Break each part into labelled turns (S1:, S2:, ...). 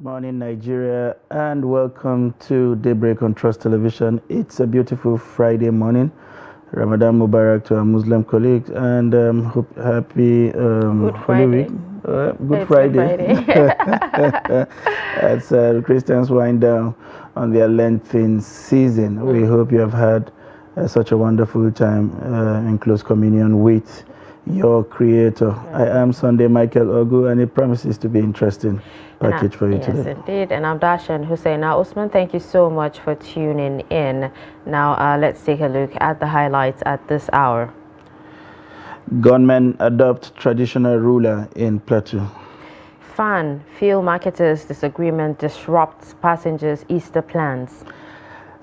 S1: Good morning, Nigeria, and welcome to Daybreak on Trust Television. It's a beautiful Friday morning. Ramadan Mubarak to our Muslim colleagues, and happy
S2: Good
S1: Holy Week.
S2: Friday.
S1: Good
S2: It's Good
S1: Friday.
S2: Friday.
S1: As Christians wind down on their Lenten season, we hope you have had such a wonderful time in close communion with your Creator. I am Sunday Michael Ogu, and it promises to be interesting package for you today.
S2: Yes, indeed. And I'm Dashan Hussein. Now, Usman, thank you so much for tuning in. Now, let's take a look at the highlights at this hour.
S1: Gunmen adopt traditional ruler in Plateau.
S2: Fan, fuel marketers disagreement disrupts passengers' Easter plans.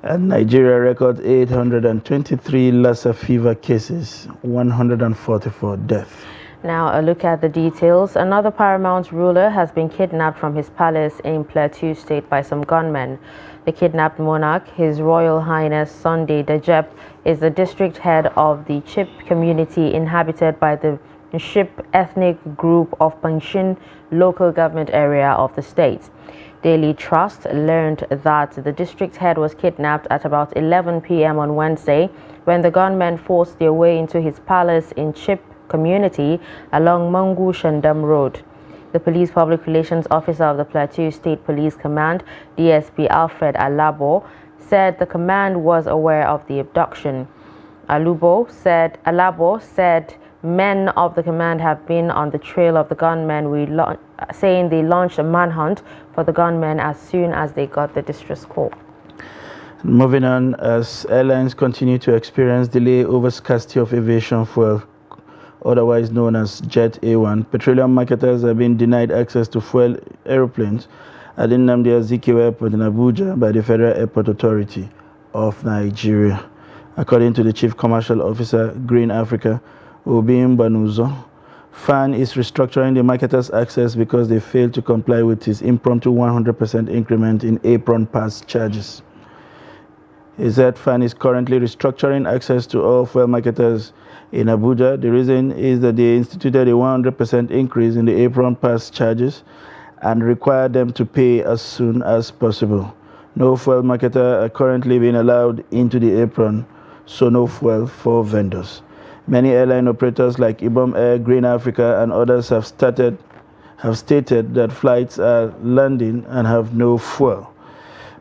S1: And Nigeria records 823 Lassa fever cases, 144 deaths.
S2: Now, a look at the details. Another paramount ruler has been kidnapped from his palace in Plateau State by some gunmen. The kidnapped monarch, His Royal Highness Sunday Dajep, is the district head of the Chip community inhabited by the Ship ethnic group of Pangshin local government area of the state. Daily Trust learned that the district head was kidnapped at about 11 p.m. on Wednesday when the gunmen forced their way into his palace in Chip community along Mangu Shandam Road. The police public relations officer of the Plateau State Police Command, DSP Alfred Alabo, said the command was aware of the abduction. Alabo said men of the command have been on the trail of the gunmen, saying they launched a manhunt for the gunmen as soon as they got the distress call.
S1: Moving on, as airlines continue to experience delay over scarcity of aviation fuel, otherwise known as Jet A1, petroleum marketers have been denied access to fuel aeroplanes at Nnamdi Azikiwe Airport in Abuja by the Federal Airport Authority of Nigeria. According to the Chief Commercial Officer, Green Africa, Obi Mbanuzo, FAN is restructuring the marketers' access because they failed to comply with his impromptu 100% increment in apron pass charges. He said FAN is currently restructuring access to all fuel marketers in Abuja. The reason is that they instituted a 100% increase in the apron pass charges and required them to pay as soon as possible. No fuel marketer are currently being allowed into the apron, so no fuel for vendors. Many airline operators like Ibom Air, Green Africa, and others have stated that flights are landing and have no fuel.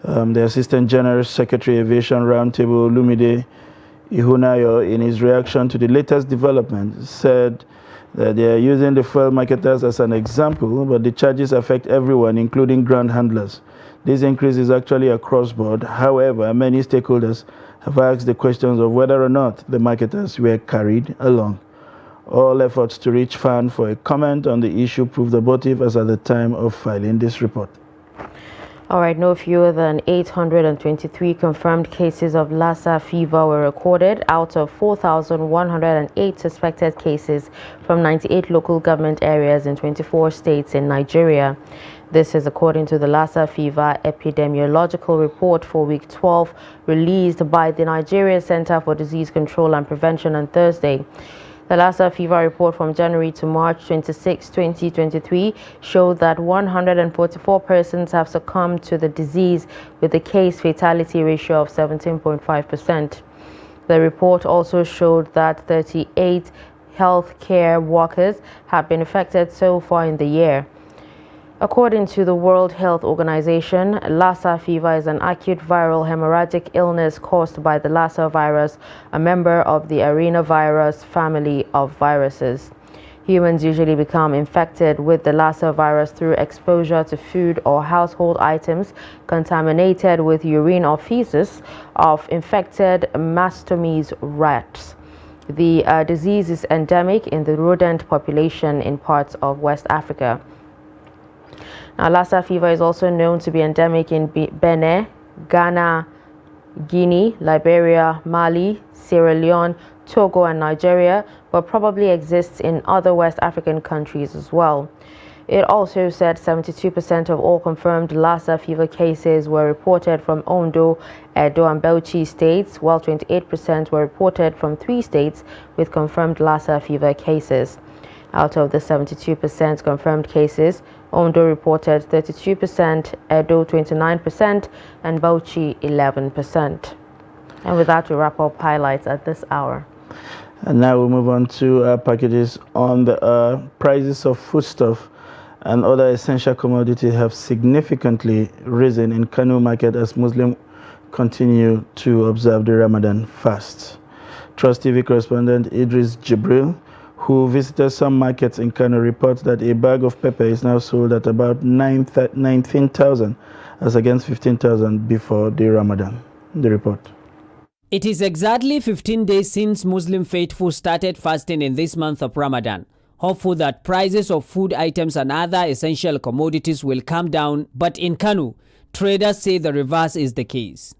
S1: The Assistant General Secretary Aviation Roundtable, Lumide Ihunayo, in his reaction to the latest development, said that they are using the fuel marketers as an example, but the charges affect everyone, including ground handlers. This increase is actually across board. However, many stakeholders have asked the questions of whether or not the marketers were carried along. All efforts to reach FAN for a comment on the issue proved abortive as at the time of filing this report.
S2: All right, no fewer than 823 confirmed cases of Lassa fever were recorded out of 4,108 suspected cases from 98 local government areas in 24 states in Nigeria. This is according to the Lassa fever epidemiological report for week 12 released by the Nigeria Center for Disease Control and Prevention on Thursday. The Lassa fever report from January to March 26, 2023 showed that 144 persons have succumbed to the disease with a case fatality ratio of 17.5%. The report also showed that 38 healthcare workers have been affected so far in the year. According to the World Health Organization, Lassa fever is an acute viral hemorrhagic illness caused by the Lassa virus, a member of the arenavirus family of viruses. Humans usually become infected with the Lassa virus through exposure to food or household items contaminated with urine or feces of infected mastomys rats. The disease is endemic in the rodent population in parts of West Africa. Now, Lassa fever is also known to be endemic in Benin, Ghana, Guinea, Liberia, Mali, Sierra Leone, Togo, and Nigeria, but probably exists in other West African countries as well. It also said 72% of all confirmed Lassa fever cases were reported from Ondo, Edo, and Bauchi states, while 28% were reported from 3 states with confirmed Lassa fever cases. Out of the 72% confirmed cases, Ondo reported 32%, Edo 29%, and Bauchi 11%. And with that, we wrap up highlights at this hour.
S1: And now we move on to packages on the prices of foodstuff and other essential commodities have significantly risen in Kano market as Muslims continue to observe the Ramadan fast. Trust TV correspondent Idris Jibril, who visited some markets in Kano, reports that a bag of pepper is now sold at about 19,000 as against 15,000 before the Ramadan. The report.
S3: It is exactly 15 days since Muslim faithful started fasting in this month of Ramadan, hopeful that prices of food items and other essential commodities will come down, but in Kano, traders say the reverse is the case.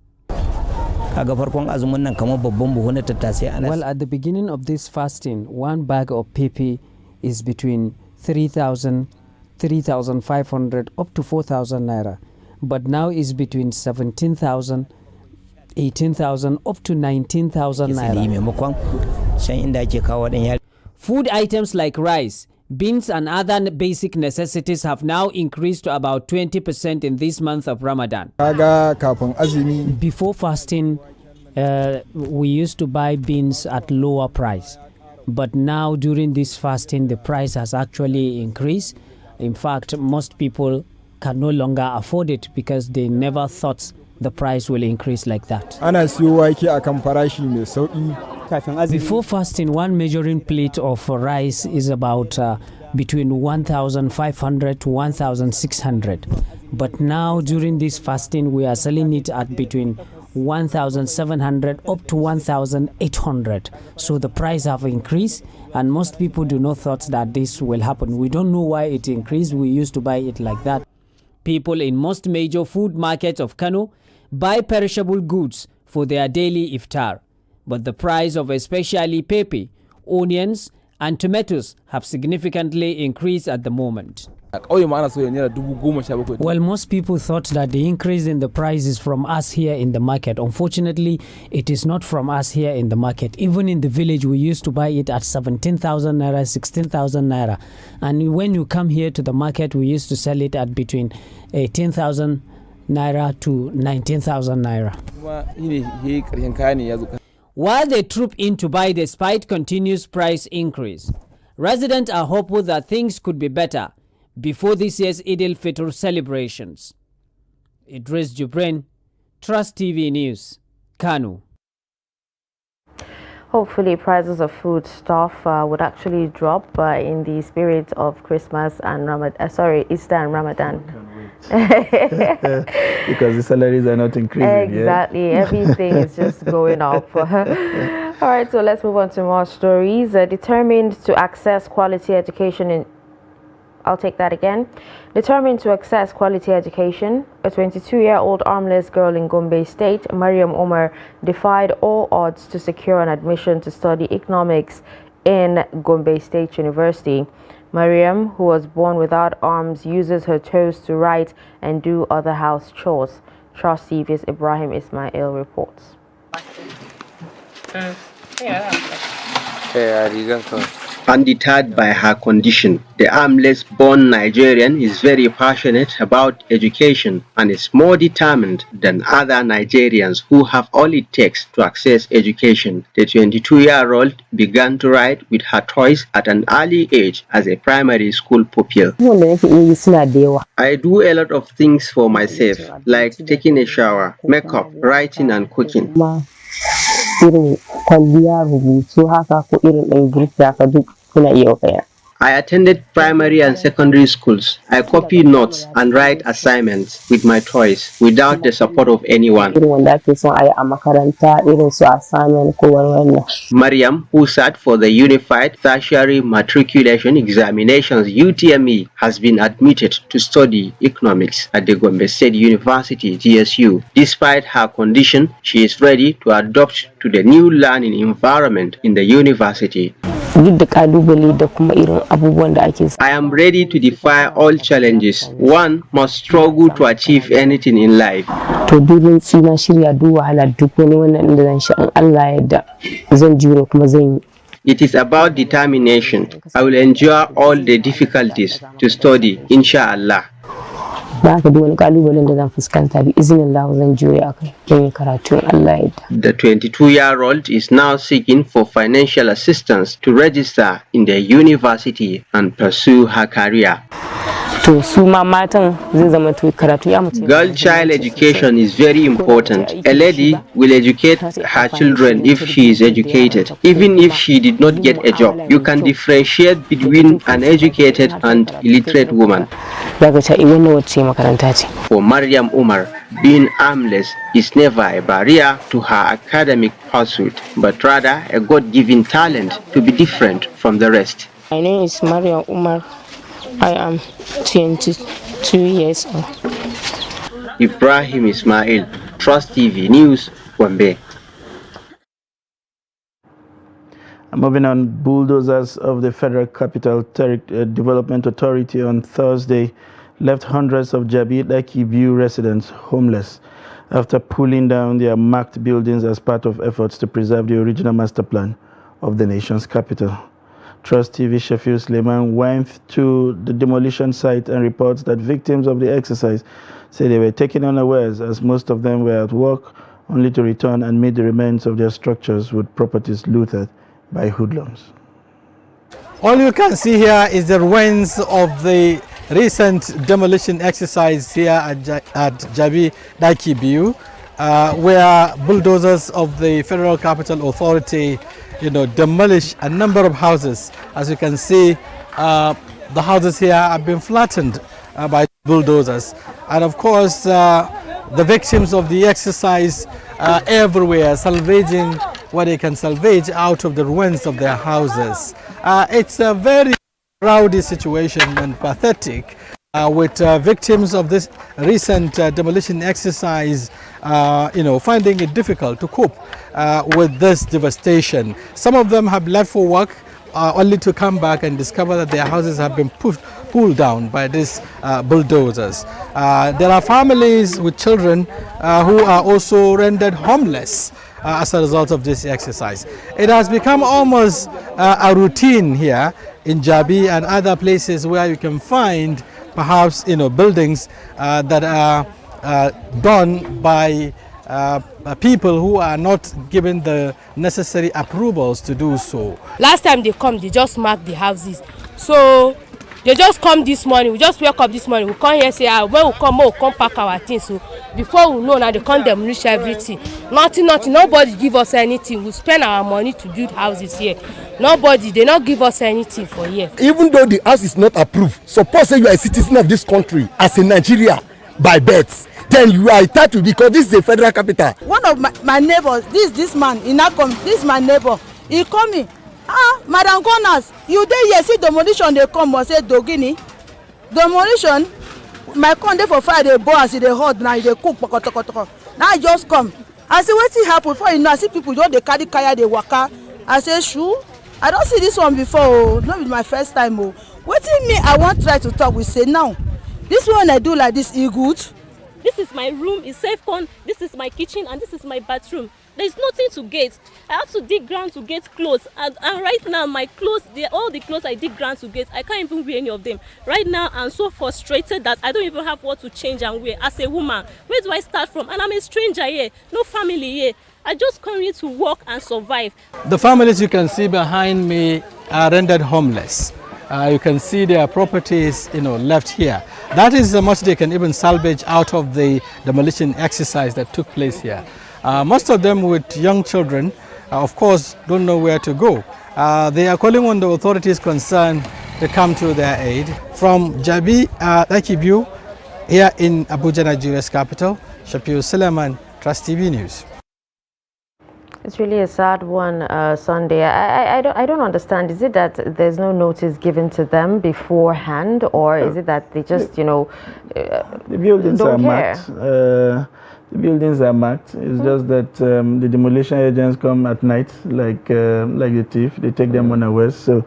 S4: Well, at the beginning of this fasting, one bag of pepper is between 3,000, 3,500 up to 4,000 naira, but now is between 17,000, 18,000 up to 19,000 naira.
S3: Food items like rice, beans and other basic necessities have now increased to about 20% in this month of Ramadan.
S4: Before fasting, we used to buy beans at lower price, but now during this fasting the price has actually increased. In fact, most people can no longer afford it because they never thought the price will increase like that. Before fasting, one measuring plate of rice is about between 1,500 to 1,600. But now during this fasting, we are selling it at between 1,700 up to 1,800. So the price have increased, and most people do not thought that this will happen. We don't know why it increased. We used to buy it like that.
S3: People in most major food markets of Kano buy perishable goods for their daily iftar, but the price of especially pepper, onions and tomatoes have significantly increased at the moment.
S4: Well, most people thought that the increase in the price is from us here in the market. Unfortunately, it is not from us here in the market. Even in the village, we used to buy it at 17,000 naira, 16,000 naira. And when you come here to the market, we used to sell it at between 18,000 naira to 19,000 naira.
S3: While they troop in to buy despite continuous price increase, residents are hopeful that things could be better before this year's Eid al-Fitr celebrations. Idris Jubrin, Trust TV News, Kano.
S2: Hopefully prices of food stuff would actually drop in the spirit of Christmas and Easter and Ramadan.
S1: Because the salaries are not increasing.
S2: Exactly, yeah? Everything is just going up. All right, so let's move on to more stories. Determined to access quality education I'll take that again. Determined to access quality education, a 22-year-old armless girl in Gombe State, Mariam Omar, defied all odds to secure an admission to study economics in Gombe State University. Mariam, who was born without arms, uses her toes to write and do other house chores. Trust TV's Ibrahim Ismail reports.
S5: Undeterred by her condition, the armless-born Nigerian is very passionate about education and is more determined than other Nigerians who have all it takes to access education. The 22-year-old began to write with her toys at an early age as a primary school pupil. I do a lot of things for myself, like taking a shower, makeup, writing and cooking. I attended primary and secondary schools. I copy notes and write assignments with my toys without the support of anyone. Mariam, who sat for the Unified Tertiary Matriculation Examinations UTME, has been admitted to study economics at the Gombe State University GSU. Despite her condition, she is ready to adapt to the new learning environment in the university. I am ready to defy all challenges. One must struggle to achieve anything in life. It is about determination. I will endure all the difficulties to study, inshallah.
S6: ba ka duk wani kalubalen da zan fuskanta bi izinin Allah zan jure akai don yin karatu Allah ya yarda.
S5: The 22-year-old is now seeking for financial assistance to register in the university and pursue her career.
S6: To su ma matan zai zama to karatu ya mutu.
S5: Girl child education is very important. A lady will educate her children if she is educated, even if she did not get a job. You can differentiate between an educated and illiterate woman.
S6: Daga ta wannan wacce makaranta ce.
S5: For Mariam Umar, being armless is never a barrier to her academic pursuit, but rather a God-given talent to be different from the rest.
S6: My name is Mariam Umar. I am 22 years old.
S5: Ibrahim Ismail, Trust TV News, Gombe.
S1: Moving on, bulldozers of the Federal Capital Development Authority on Thursday left hundreds of Jabi Dakibiu residents homeless after pulling down their marked buildings as part of efforts to preserve the original master plan of the nation's capital. Trust TV Sheffield Suleiman went to the demolition site and reports that victims of the exercise say they were taken unawares as most of them were at work, only to return and meet the remains of their structures with properties looted by hoodlums.
S7: All you can see here is the ruins of the recent demolition exercise here at Jabi Dakibiu, where bulldozers of the Federal Capital Authority demolish a number of houses. As you can see, the houses here have been flattened by bulldozers. And of course, the victims of the exercise are everywhere, salvaging what they can salvage out of the ruins of their houses. It's a very rowdy situation and pathetic, with victims of this recent demolition exercise finding it difficult to cope with this devastation. Some of them have left for work only to come back and discover that their houses have been pulled down by these bulldozers. There are families with children who are also rendered homeless as a result of this exercise. It has become almost a routine here in Jabi and other places where you can find perhaps buildings that are done by people who are not given the necessary approvals to do so.
S8: Last time they come, they just mark the houses. So they just come this morning. We just wake up this morning. We come here say, when we come pack our things. So before we know, now they come demolish everything. Nothing. Nobody give us anything. We spend our money to build houses here. Nobody, they not give us anything for here.
S9: Even though the house is not approved, suppose say you are a citizen of this country as a Nigeria by birth, then you are entitled because this is a federal capital.
S10: One of my neighbors, this man, this my neighbor, he call me, Madam Gunners, you there here see demolition they come or say Dogini. Demolition, my con dey for Friday, boy, I see the hot now, they cook, now I just come. I say, what happen before you know, I see people don't they carry kaya, they waka. I say, shoo, I don't see this one before, not with my first time. What in me, I want try to talk, we say now, this one I do like this, is good.
S11: This is my room, it's safe con, this is my kitchen, and this is my bathroom. There's nothing to get. I have to dig ground to get clothes, and right now my clothes, all the clothes I dig ground to get, I can't even wear any of them. Right now I'm so frustrated that I don't even have what to change and wear as a woman. Where do I start from? And I'm a stranger here, no family here. I just come here to work and survive.
S7: The families you can see behind me are rendered homeless. You can see their properties left here. That is the much they can even salvage out of the demolition exercise that took place here. Most of them with young children, of course, don't know where to go. They are calling on the authorities concerned to come to their aid. From Jabi Dakibiu, here in Abuja, Nigeria's capital, Shapiro Suleiman, Trust TV News.
S2: It's really a sad one, Sunday. I don't understand. Is it that there's no notice given to them beforehand, or is it that they just,
S1: the buildings
S2: don't
S1: are
S2: care?
S1: marked. The buildings are marked. It's just that the demolition agents come at night, like the thief. They take them unawares. So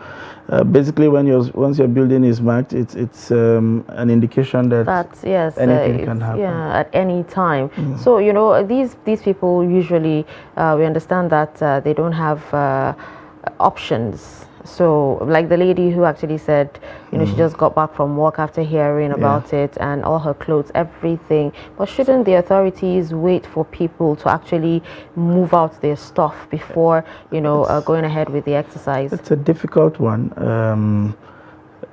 S1: basically, once your building is marked, it's an indication that
S2: yes,
S1: anything can happen.
S2: Yeah, at any time. So these people usually we understand that they don't have options. So, like the lady who actually said, she just got back from work after hearing about it, and all her clothes, everything. But shouldn't the authorities wait for people to actually move out their stuff before, going ahead with the exercise?
S1: It's a difficult one.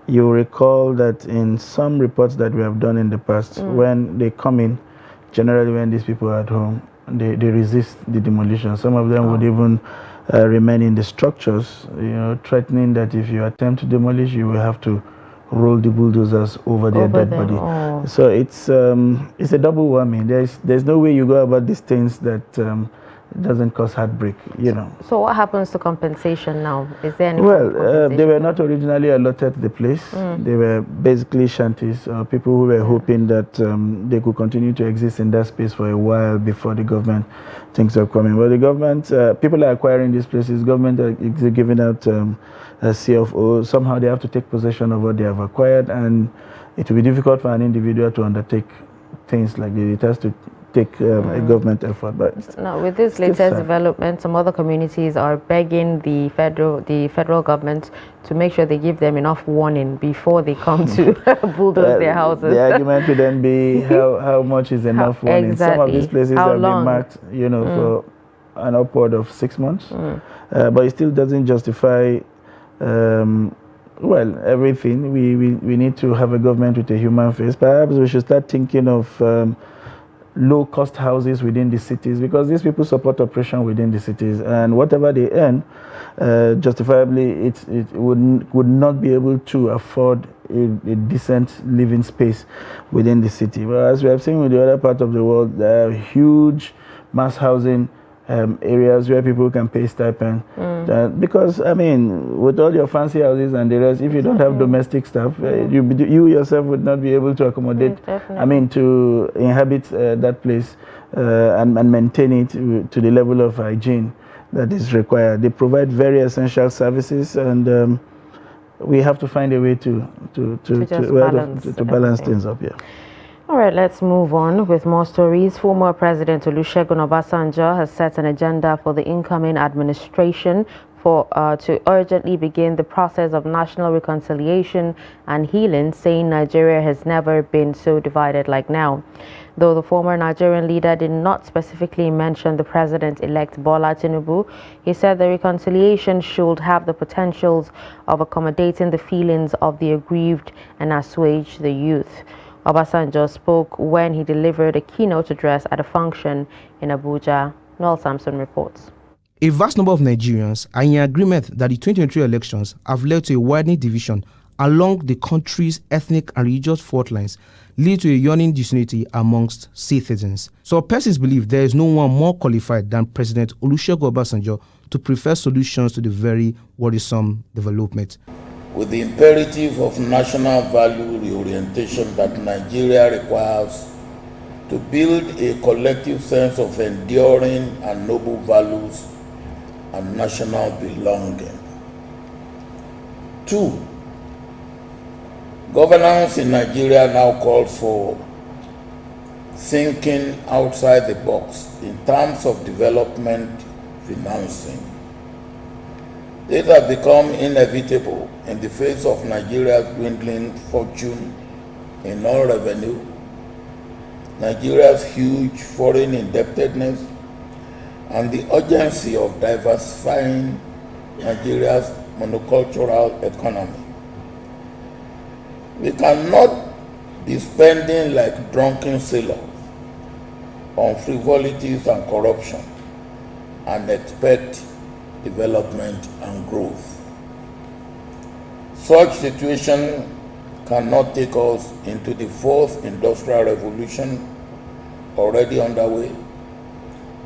S1: You recall that in some reports that we have done in the past, when they come in, generally when these people are at home, they resist the demolition. Some of them would even remain in the structures, threatening that if you attempt to demolish, you will have to roll the bulldozers over their dead body. So it's a double whammy. There's no way you go about these things that doesn't cause heartbreak,
S2: So what happens to compensation now? Is there any?
S1: Well, they were not originally allotted the place. They were basically shanties, people who were hoping that they could continue to exist in that space for a while before the government thinks of coming. But the government, people are acquiring these places. Government is giving out a CFO. Somehow they have to take possession of what they have acquired, and it will be difficult for an individual to undertake things like this. It has to take a government effort. But
S2: now, with this latest development, some other communities are begging the federal government to make sure they give them enough warning before they come to bulldoze their houses.
S1: The argument would then be how much is enough warning.
S2: Exactly.
S1: Some of these places have been marked, for an upward of 6 months, but it still doesn't justify. Everything. We need to have a government with a human face. Perhaps we should start thinking of low-cost houses within the cities, because these people support operation within the cities, and whatever they earn, justifiably, it would not be able to afford a decent living space within the city. But as we have seen with the other part of the world, there are huge mass housing areas where people can pay stipend. Because, with all your fancy houses and the rest, if you don't have domestic staff, you yourself would not be able to accommodate, to inhabit that place and maintain it to the level of hygiene that is required. They provide very essential services, and we have to find a way to balance things up.
S2: All right, let's move on with more stories. Former President Olusegun Obasanjo has set an agenda for the incoming administration to urgently begin the process of national reconciliation and healing, saying Nigeria has never been so divided like now. Though the former Nigerian leader did not specifically mention the president-elect Bola Tinubu, he said the reconciliation should have the potentials of accommodating the feelings of the aggrieved and assuage the youth. Obasanjo spoke when he delivered a keynote address at a function in Abuja. Noel Sampson reports.
S12: A vast number of Nigerians are in agreement that the 2023 elections have led to a widening division along the country's ethnic and religious fault lines, leading to a yawning disunity amongst citizens. So persons believe there is no one more qualified than President Olusegun Obasanjo to prefer solutions to the very worrisome development.
S13: With the imperative of national value reorientation that Nigeria requires to build a collective sense of enduring and noble values and national belonging. 2. Governance in Nigeria now calls for thinking outside the box in terms of development financing. This has become inevitable in the face of Nigeria's dwindling fortune in oil revenue, Nigeria's huge foreign indebtedness, and the urgency of diversifying Nigeria's monocultural economy. We cannot be spending like drunken sailors on frivolities and corruption and expect development and growth. Such situation cannot take us into the fourth industrial revolution already underway,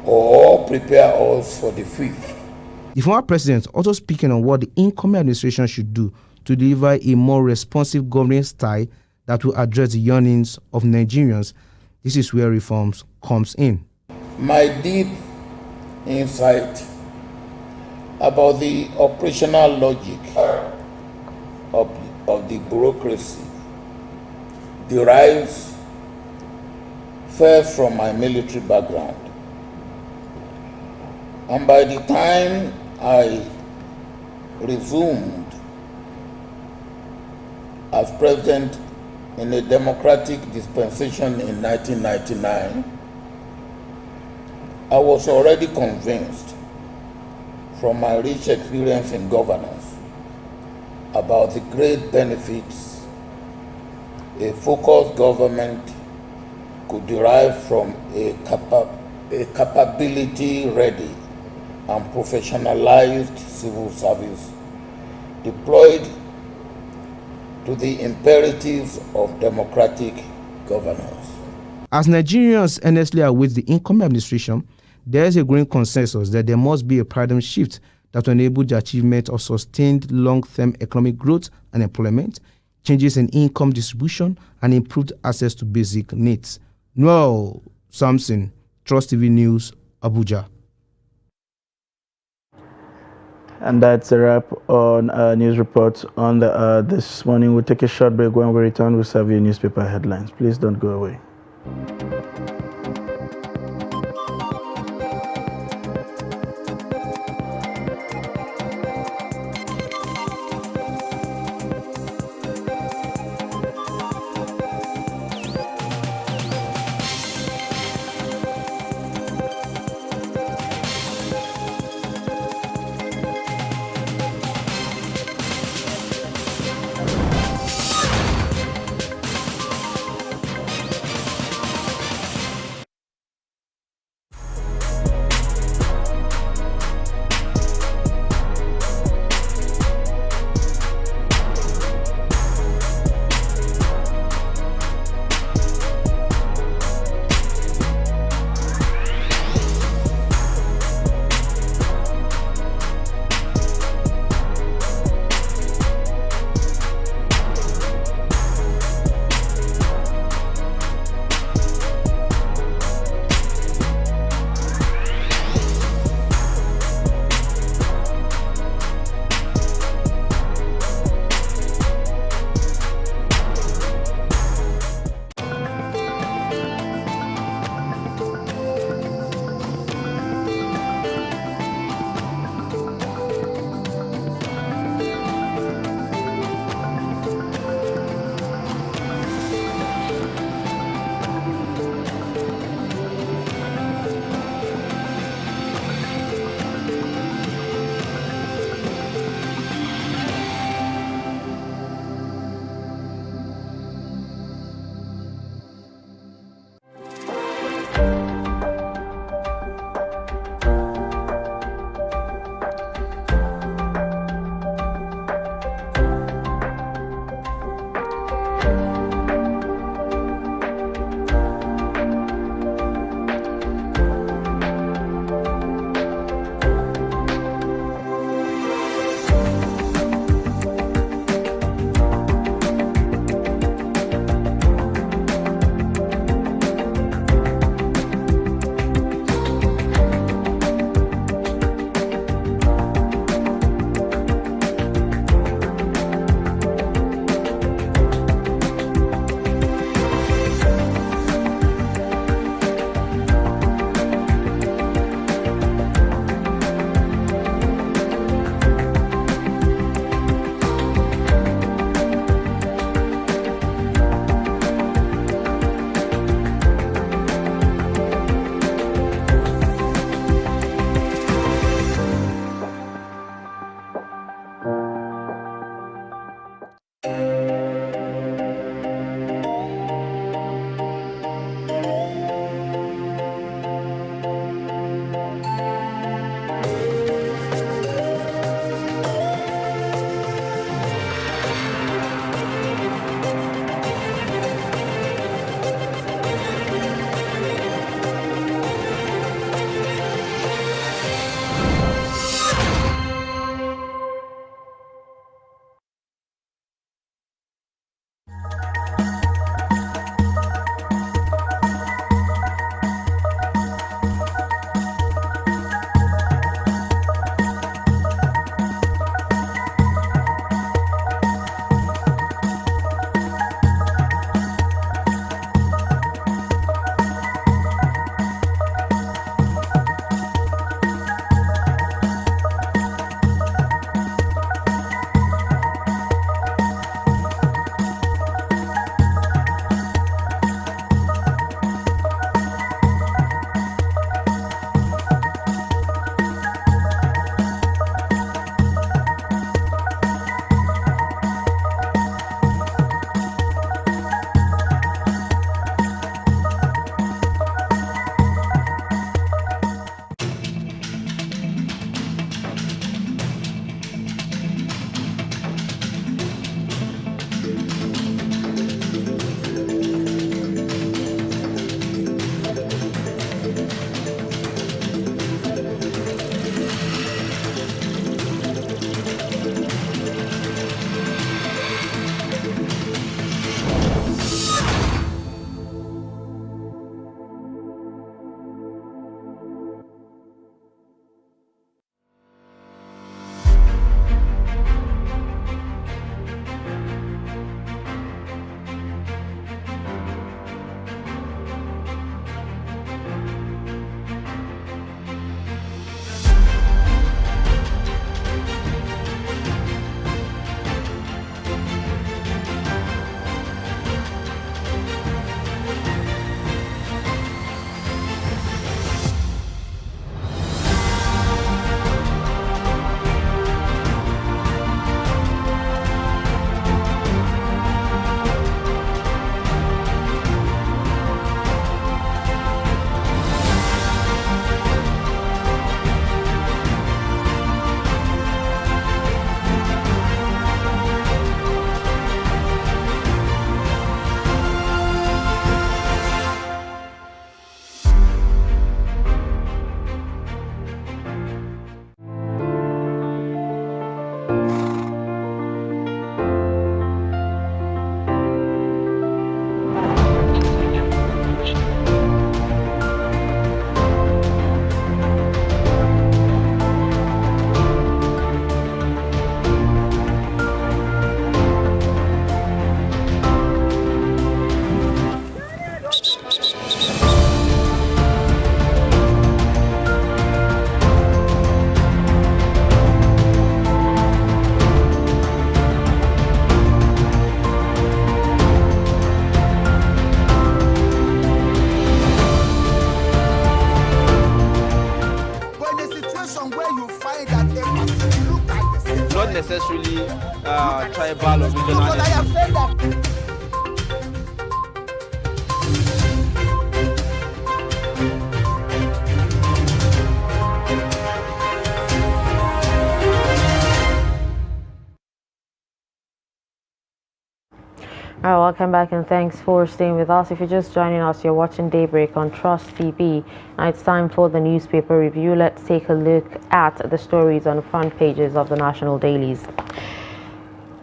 S13: or prepare us for the fifth.
S12: The former president also speaking on what the incoming administration should do to deliver a more responsive governing style that will address the yearnings of Nigerians. This is where reforms comes in.
S13: My deep insight about the operational logic of the bureaucracy derives first from my military background. And by the time I resumed as president in a democratic dispensation in 1999, I was already convinced from my rich experience in governance about the great benefits a focused government could derive from a capability-ready and professionalized civil service deployed to the imperatives of democratic governance.
S12: As Nigerians earnestly await the incoming administration, there is a growing consensus that there must be a paradigm shift that will enable the achievement of sustained long-term economic growth and employment, changes in income distribution, and improved access to basic needs. Noel Samson, Trust TV News, Abuja.
S1: And that's a wrap on news reports on the this morning. We'll take a short break. When we return, we'll serve you newspaper headlines. Please don't go away. necessarily tribal or regional.
S2: All right, welcome back and thanks for staying with us. If you're just joining us, you're watching Daybreak on Trust TV. Now it's time for the newspaper review. Let's take a look at the stories on the front pages of the national dailies.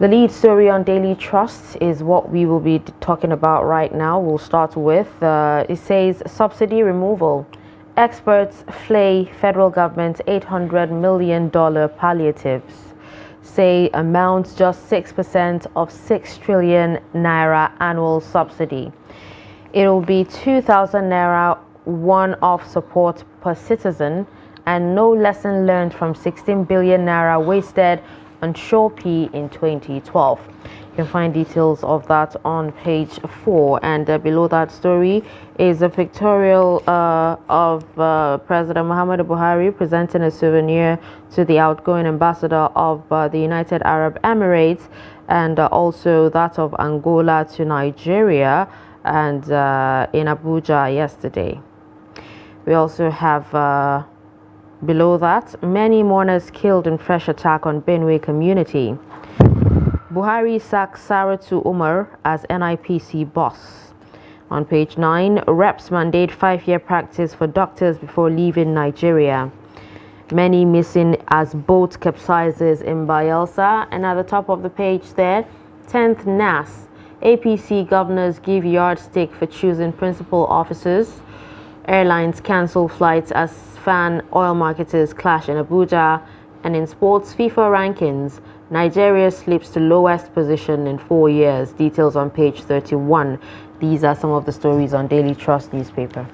S2: The lead story on Daily Trust is what we will be talking about right now. We'll start with, it says, subsidy removal. Experts flay federal government's $800 million palliatives. Say amounts just 6% of 6 trillion naira annual subsidy. It will be 2,000 naira one-off support per citizen and no lesson learned from 16 billion naira wasted on Shopee in 2012. You can find details of that on page 4, and below that story is a pictorial of President Muhammadu Buhari presenting a souvenir to the outgoing ambassador of the United Arab Emirates, and also that of Angola to Nigeria, and in Abuja yesterday. We also have below that, many mourners killed in fresh attack on Benue community. Buhari sacks Saratu Umar as NIPC boss. On page 9, reps mandate 5-year practice for doctors before leaving Nigeria. Many missing as boat capsizes in Bayelsa. And at the top of the page there, 10th NAS. APC governors give yardstick for choosing principal officers. Airlines cancel flights as fan oil marketers clash in Abuja. And in sports FIFA rankings, Nigeria slips to lowest position in 4 years. Details on page 31. These are some of the stories on Daily Trust newspaper.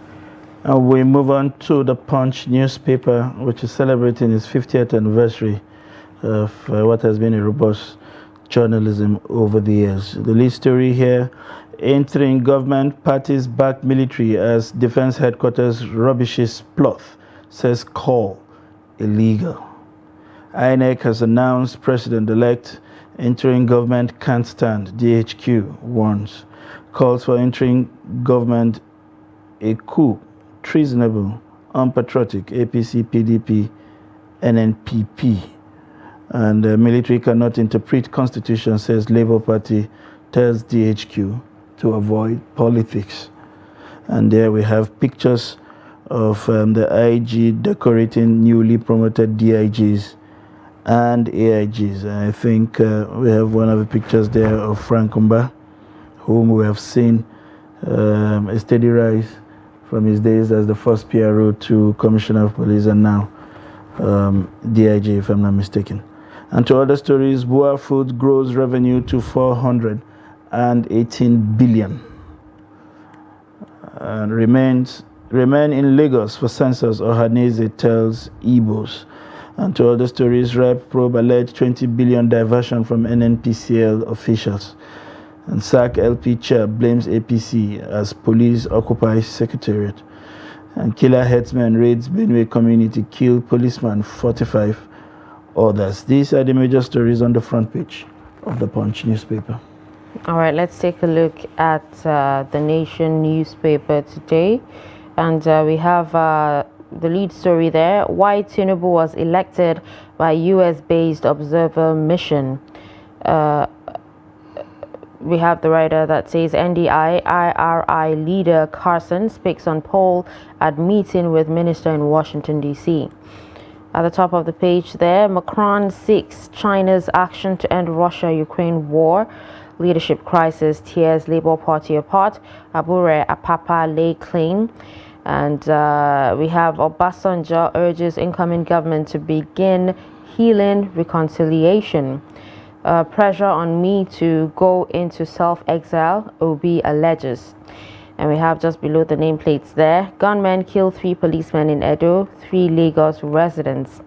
S1: We move on to the Punch newspaper, which is celebrating its 50th anniversary of what has been a robust journalism over the years. The lead story here, entering government parties back military as defense headquarters rubbishes plot, says call illegal. INEC has announced President-elect entering government can't stand, DHQ warns. Calls for entering government a coup, treasonable, unpatriotic, APC, PDP, NNPP. And the military cannot interpret constitution, says Labour Party, tells DHQ to avoid politics. And there we have pictures of the IG decorating newly promoted DIGs and AIGs. I think we have one of the pictures there of Frank Umba, whom we have seen a steady rise from his days as the first PRO to Commissioner of Police and now DIG, if I'm not mistaken. And to other stories, Bua Foods grows revenue to 418 billion. And remain in Lagos for census, Ohaneze tells Igbos. And to other stories, Rep probe alleged 20 billion diversion from NNPCL officials. And SAC LP chair blames APC as police occupies secretariat. And killer headsman raids Benue community, kill policeman, 45 others. These are the major stories on the front page of the Punch newspaper.
S2: All right, let's take a look at the Nation newspaper today. And we have the lead story there, why Tinubu was elected by US-based observer mission. We have the writer that says NDI IRI leader Carson speaks on poll at meeting with minister in Washington, D.C. At the top of the page there, Macron seeks China's action to end Russia-Ukraine war. Leadership crisis tears Labour Party apart. Abure Apapa lay claim. And we have Obasanjo urges incoming government to begin healing reconciliation. Pressure on me to go into self-exile, Obi alleges. And we have just below the nameplates there, gunmen kill 3 policemen in Edo, 3 Lagos residents.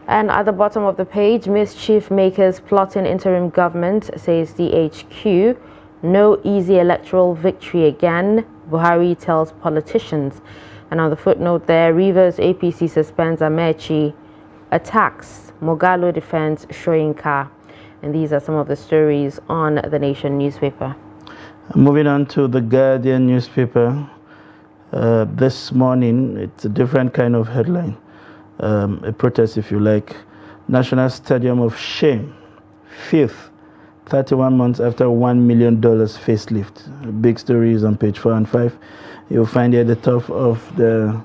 S2: And at the bottom of the page, mischief makers plotting interim government, says DHQ. No easy electoral victory again, Buhari tells politicians. And on the footnote there, Rivers APC suspends Amechi attacks Mogalo defends Shoyinka. And these are some of the stories on the Nation newspaper.
S1: Moving on to the Guardian newspaper. This morning, it's a different kind of headline. A protest, if you like. National Stadium of Shame. Fifth, 31 months after $1 million facelift. A big story is on page 4 and 5. You'll find it at the top of the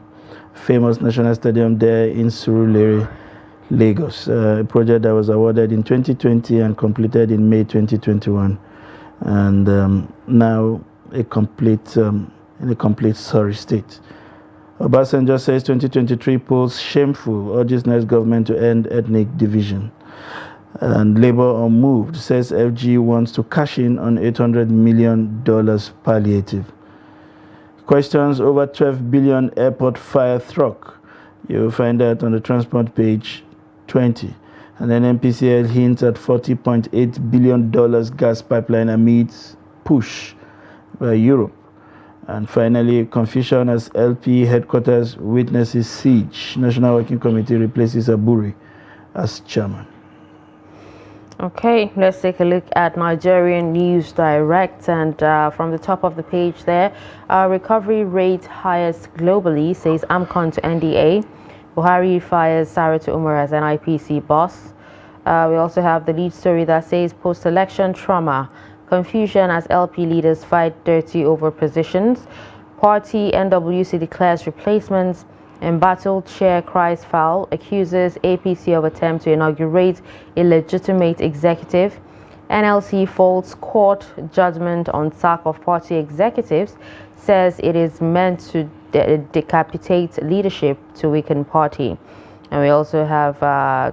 S1: famous National Stadium there in Surulere, Lagos. A project that was awarded in 2020 and completed in May 2021. And now in a complete sorry state. Obasanjo says 2023 polls shameful, urges next government to end ethnic division. And Labour unmoved, says FG wants to cash in on $800 million palliative. Questions over 12 billion airport fire struck. You'll find that on the transport page 20. And then NPCL hints at $40.8 billion gas pipeline amid push by Europe. And finally, confusion as LP headquarters witnesses siege. National Working Committee replaces Aburi as chairman.
S2: Okay, let's take a look at Nigerian News Direct. And from the top of the page there, recovery rate highest globally, says AMCON to NDA. Buhari fires Saratu Umar as NIPC boss. We also have the lead story that says post-election trauma. Confusion as LP leaders fight dirty over positions. Party NWC declares replacements. Embattled chair cries foul. Accuses APC of attempt to inaugurate illegitimate executive. NLC faults court judgment on sack of party executives. Says it is meant to decapitate leadership to weaken party. And we also have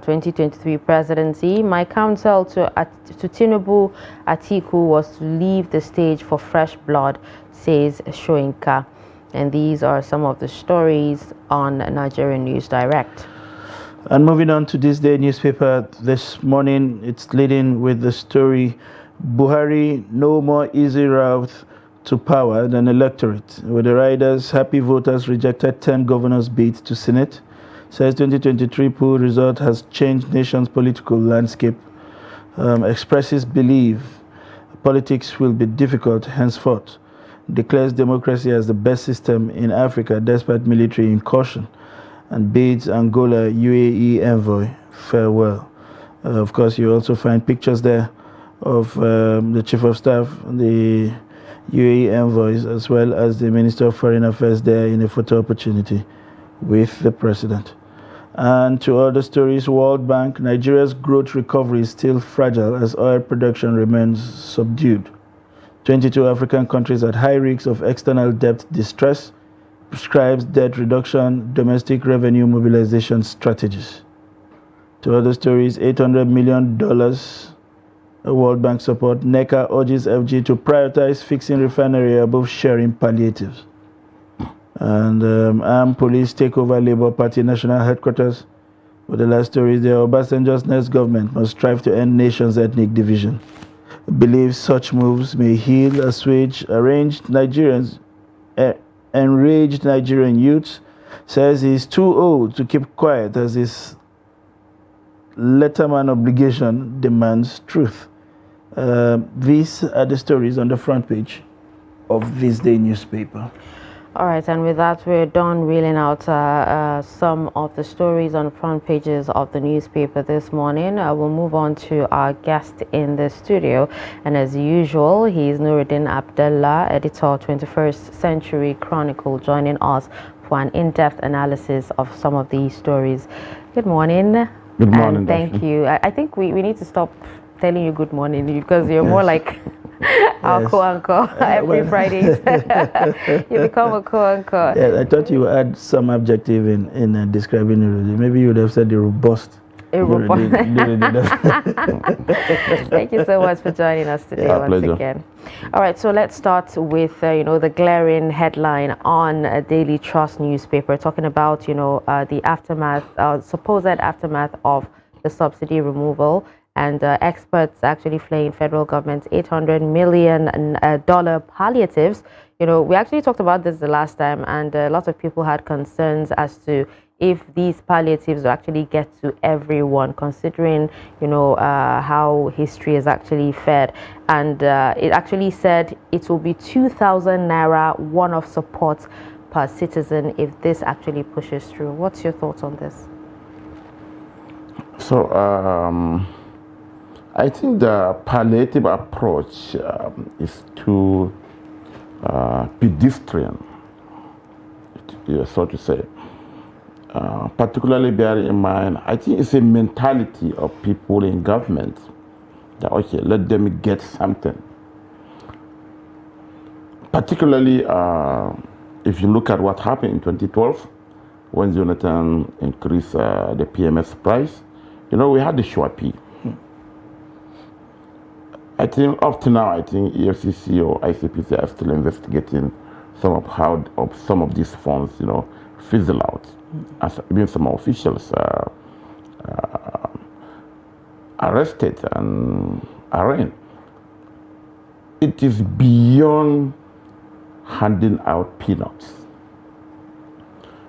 S2: 2023 presidency. My counsel to Tinubu Atiku was to leave the stage for fresh blood, says Shoyinka. And these are some of the stories on Nigerian News Direct.
S1: And moving on to this day newspaper this morning, it's leading with the story Buhari, no more easy route to power than electorate. With the riders, happy voters rejected 10 governors' bids to Senate. Says 2023 poll result has changed nation's political landscape. Expresses belief politics will be difficult henceforth. Declares democracy as the best system in Africa despite military incursion. And bids Angola UAE envoy farewell. Of course, you also find pictures there of the chief of staff, the UAE envoys, as well as the Minister of Foreign Affairs there in a photo opportunity with the president. And to other stories, World Bank, Nigeria's growth recovery is still fragile as oil production remains subdued. 22 African countries at high risk of external debt distress, prescribes debt reduction, domestic revenue mobilization strategies. To other stories, $800 million World Bank support. NECA urges FG to prioritize fixing refinery above sharing palliatives. And armed police take over Labour Party national headquarters. With the last story there, Obasanjo's next government must strive to end nation's ethnic division. Believes such moves may heal, assuage enraged Nigerian youths. Says he's too old to keep quiet as his letterman obligation demands truth. These are the stories on the front page of this day newspaper.
S2: All right, and with that, we're done reeling out some of the stories on the front pages of the newspaper this morning. We'll move on to our guest in the studio. And as usual, he's Nuruddin Abdullah, editor, 21st Century Chronicle, joining us for an in-depth analysis of some of these stories. Good morning.
S14: Good morning.
S2: And thank you. I think we need to stop telling you good morning because you're more like our co-anchor every Friday. You become a co-anchor.
S1: Yeah, I thought you would add some adjective in describing Nuruddin. Maybe you would have said the robust.
S2: Thank you so much for joining us today once again. All right, so let's start with the glaring headline on Daily Trust newspaper talking about the aftermath, supposed aftermath of the subsidy removal. And experts actually flaying federal government's $800 million palliatives. We actually talked about this the last time, and a lot of people had concerns as to if these palliatives will actually get to everyone, considering, you know, how history is actually fed. And it actually said it will be 2,000 naira one-off support per citizen if this actually pushes through. What's your thoughts on this?
S14: So I think the palliative approach is too pedestrian, so to say. Particularly bearing in mind, I think it's a mentality of people in government that, okay, let them get something. Particularly if you look at what happened in 2012, when Jonathan increased the PMS price, you know, we had the Shuapi. I think up to now, I think EFCC or ICPC are still investigating some of these funds, you know, fizzle out. As even some officials arrested and arraigned. It is beyond handing out peanuts.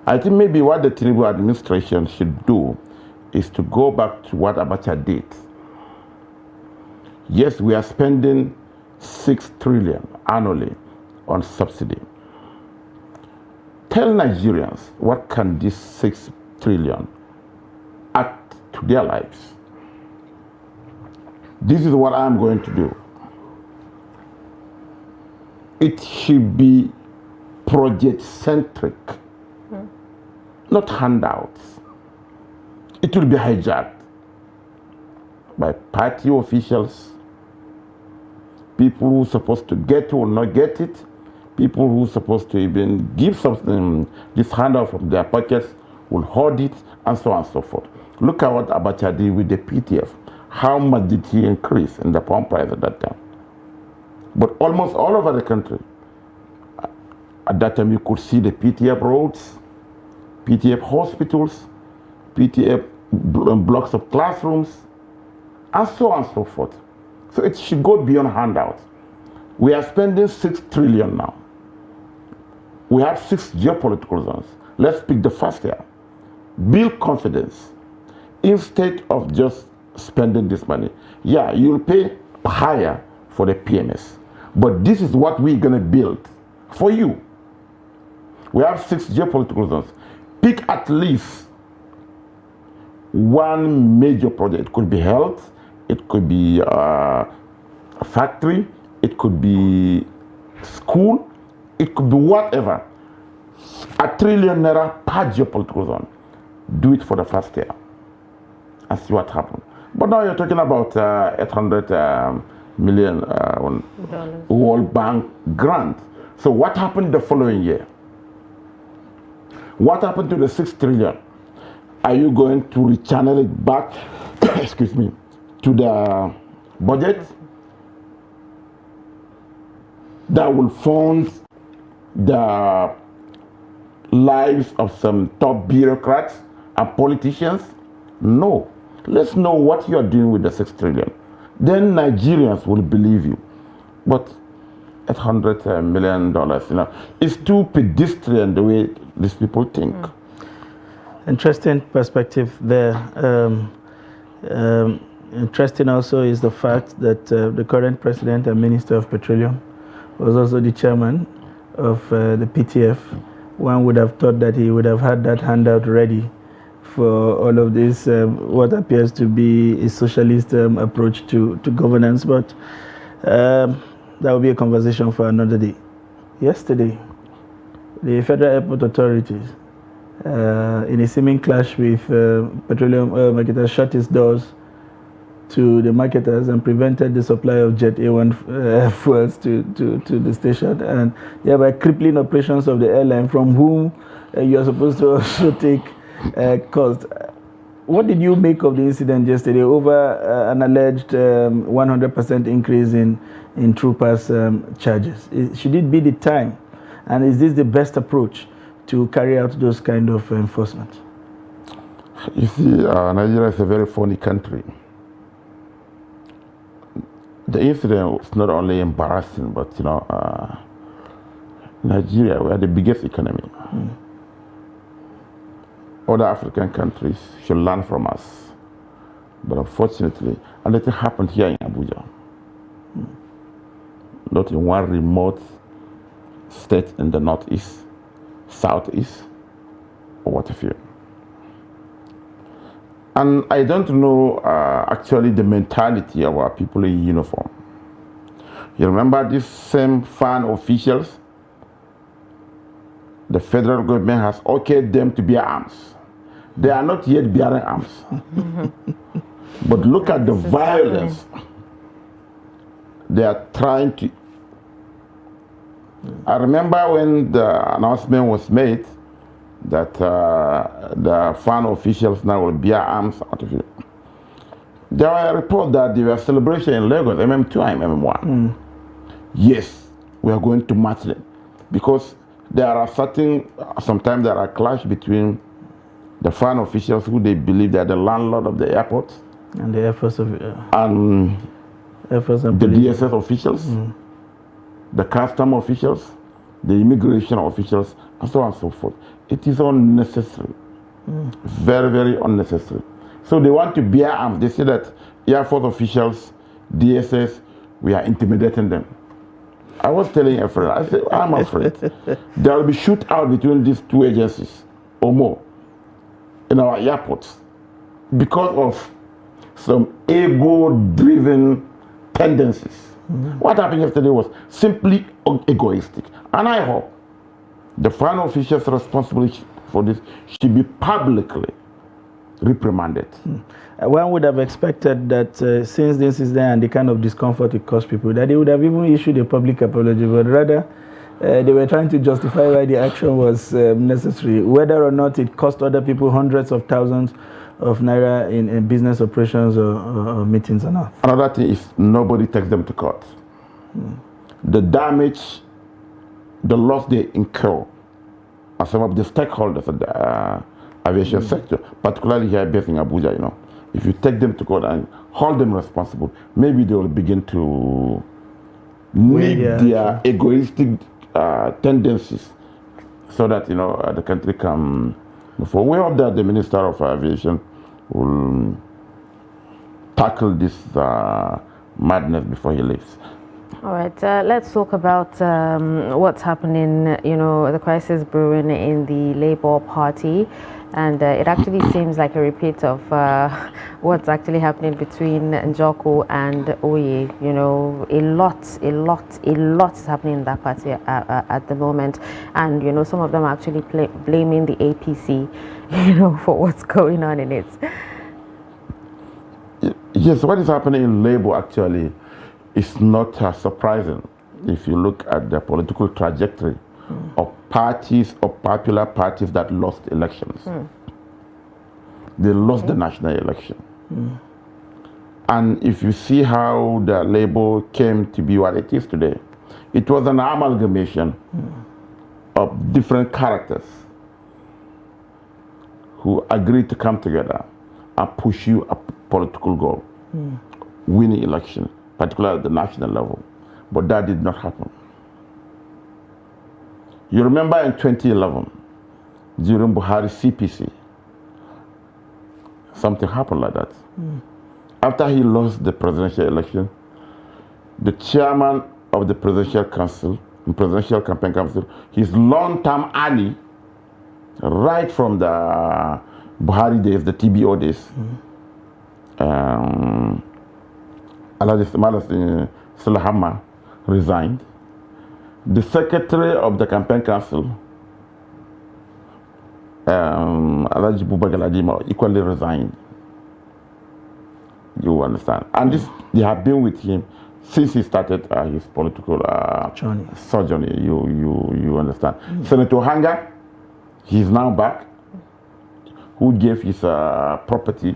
S14: I think maybe what the Tinubu administration should do is to go back to what Abacha did. Yes, we are spending 6 trillion annually on subsidy. Tell Nigerians what can this 6 trillion add to their lives. This is what I'm going to do. It should be project-centric, not handouts. It will be hijacked by party officials, people who are supposed to get it will not get it, people who are supposed to even give something, this handout from their pockets will hoard it, and so on and so forth. Look at what Abacha did with the PTF. How much did he increase in the pump price at that time? But almost all over the country, at that time you could see the PTF roads, PTF hospitals, PTF blocks of classrooms, and so on and so forth. So it should go beyond handouts. We are spending 6 trillion now. We have 6 geopolitical zones. Let's pick the first here. Build confidence. Instead of just spending this money. Yeah, you'll pay higher for the PMS. But this is what we're going to build for you. We have 6 geopolitical zones. Pick at least one major project. It could be health, it could be a factory, it could be school, it could be whatever. 1 trillion naira per geopolitical zone. Do it for the first year and see what happens. But now you're talking about 800 million World Bank grant. So what happened the following year? What happened to the 6 trillion? Are you going to rechannel it back, excuse me, to the budget that will fund the lives of some top bureaucrats and politicians? No. Let's know what you are doing with the 6 trillion. Then Nigerians will believe you. But $800 million, you know, it's too pedestrian the way these people think.
S1: Interesting perspective there. Interesting also is the fact that the current president and Minister of Petroleum was also the chairman of the PTF. One would have thought that he would have had that handout ready for all of this, what appears to be a socialist approach to governance, but that will be a conversation for another day. Yesterday, the Federal Airport Authorities, in a seeming clash with petroleum oil marketers, shut its doors to the marketers and prevented the supply of Jet A1 fuels to the station, and thereby crippling operations of the airline from whom you are supposed to also take cost. What did you make of the incident yesterday over an alleged 100% increase in troopers' charges? Should it be the time, and is this the best approach to carry out those kind of enforcement?
S14: You see, Nigeria is a very funny country. The incident was not only embarrassing, but you know, Nigeria, we are the biggest economy. other African countries should learn from us. But unfortunately, and it happened here in Abuja. Not in one remote state in the northeast, southeast, or what have you. And I don't know actually the mentality of our people in uniform. You remember these same FAN officials? The federal government has okayed them to bear arms. They are not yet bearing arms. But look at the violence they are trying to. I remember when the announcement was made that the FAN officials now will bear arms out of it. There were reports that there were celebrations in Lagos, MM2 and MM1. Yes, we are going to match them. Because there are sometimes there are clash between the FAN officials who they believe they are the landlord of the airport.
S1: And the efforts of
S14: and the DSS officials, the custom officials, the immigration officials, and so on and so forth. It is unnecessary. Very, very unnecessary. So they want to bear arms. They say that Air Force officials, DSS, we are intimidating them. I was telling a friend, I said, I'm afraid there will be shootout between these two agencies or more in our airports because of some ego-driven tendencies. What happened yesterday was simply egoistic. And I hope the FAN officials responsible for this should be publicly reprimanded.
S1: One would have expected that since this is there and the kind of discomfort it caused people, that they would have even issued a public apology, but rather they were trying to justify why the action was necessary, whether or not it cost other people hundreds of thousands of naira in business operations or meetings or not.
S14: Another thing is nobody takes them to court. The damage, the loss they incur, and some of the stakeholders of the aviation sector, particularly here based in Abuja, you know, if you take them to court and hold them responsible, maybe they will begin to nip their egoistic tendencies so that, you know, the country can move forward. We hope that the Minister of Aviation will tackle this madness before he leaves.
S2: All right, let's talk about what's happening, you know, the crisis brewing in the Labour Party. And it actually seems like a repeat of what's actually happening between Njoku and Oye. You know, a lot is happening in that party at the moment. And, you know, some of them are actually blaming the APC, you know, for what's going on in it.
S14: Yes, what is happening in Labour actually is not surprising if you look at the political trajectory of parties, of popular parties that lost elections. They lost the national election. And if you see how the Labour came to be what it is today, it was an amalgamation of different characters who agreed to come together and pursue a political goal, winning election, particularly at the national level. But that did not happen. You remember in 2011, during Buhari's CPC, something happened like that. After he lost the presidential election, the chairman of the presidential council, presidential campaign council, his long-term ally, right from the Buhari days, the TBO days, Salahama resigned. The secretary of the campaign council, Alaji Bubagaladima, equally resigned. You understand? And this, they have been with him since he started his political sojourn. You understand? Senator Hanga, he's now back, who gave his property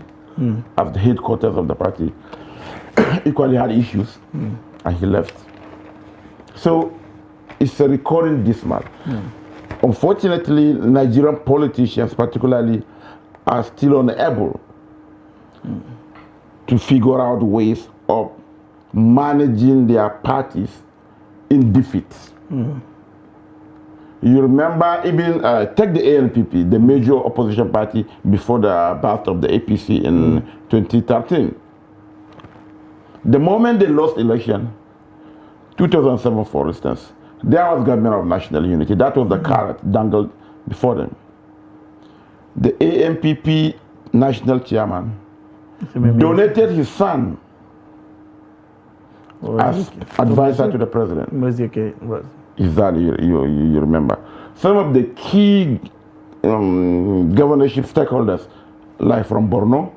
S14: as the headquarters of the party, equally had issues, and he left. So it's a recurring dismal. Unfortunately, Nigerian politicians particularly are still unable to figure out ways of managing their parties in defeat. You remember even take the ANPP, the major opposition party before the birth of the APC in 2013. The moment they lost election, 2007 for instance, there was government of national unity. That was the carrot dangled before them. The ANPP national chairman donated his son as advisor to the president. Exactly, you remember. Some of the key governorship stakeholders, like from Borno,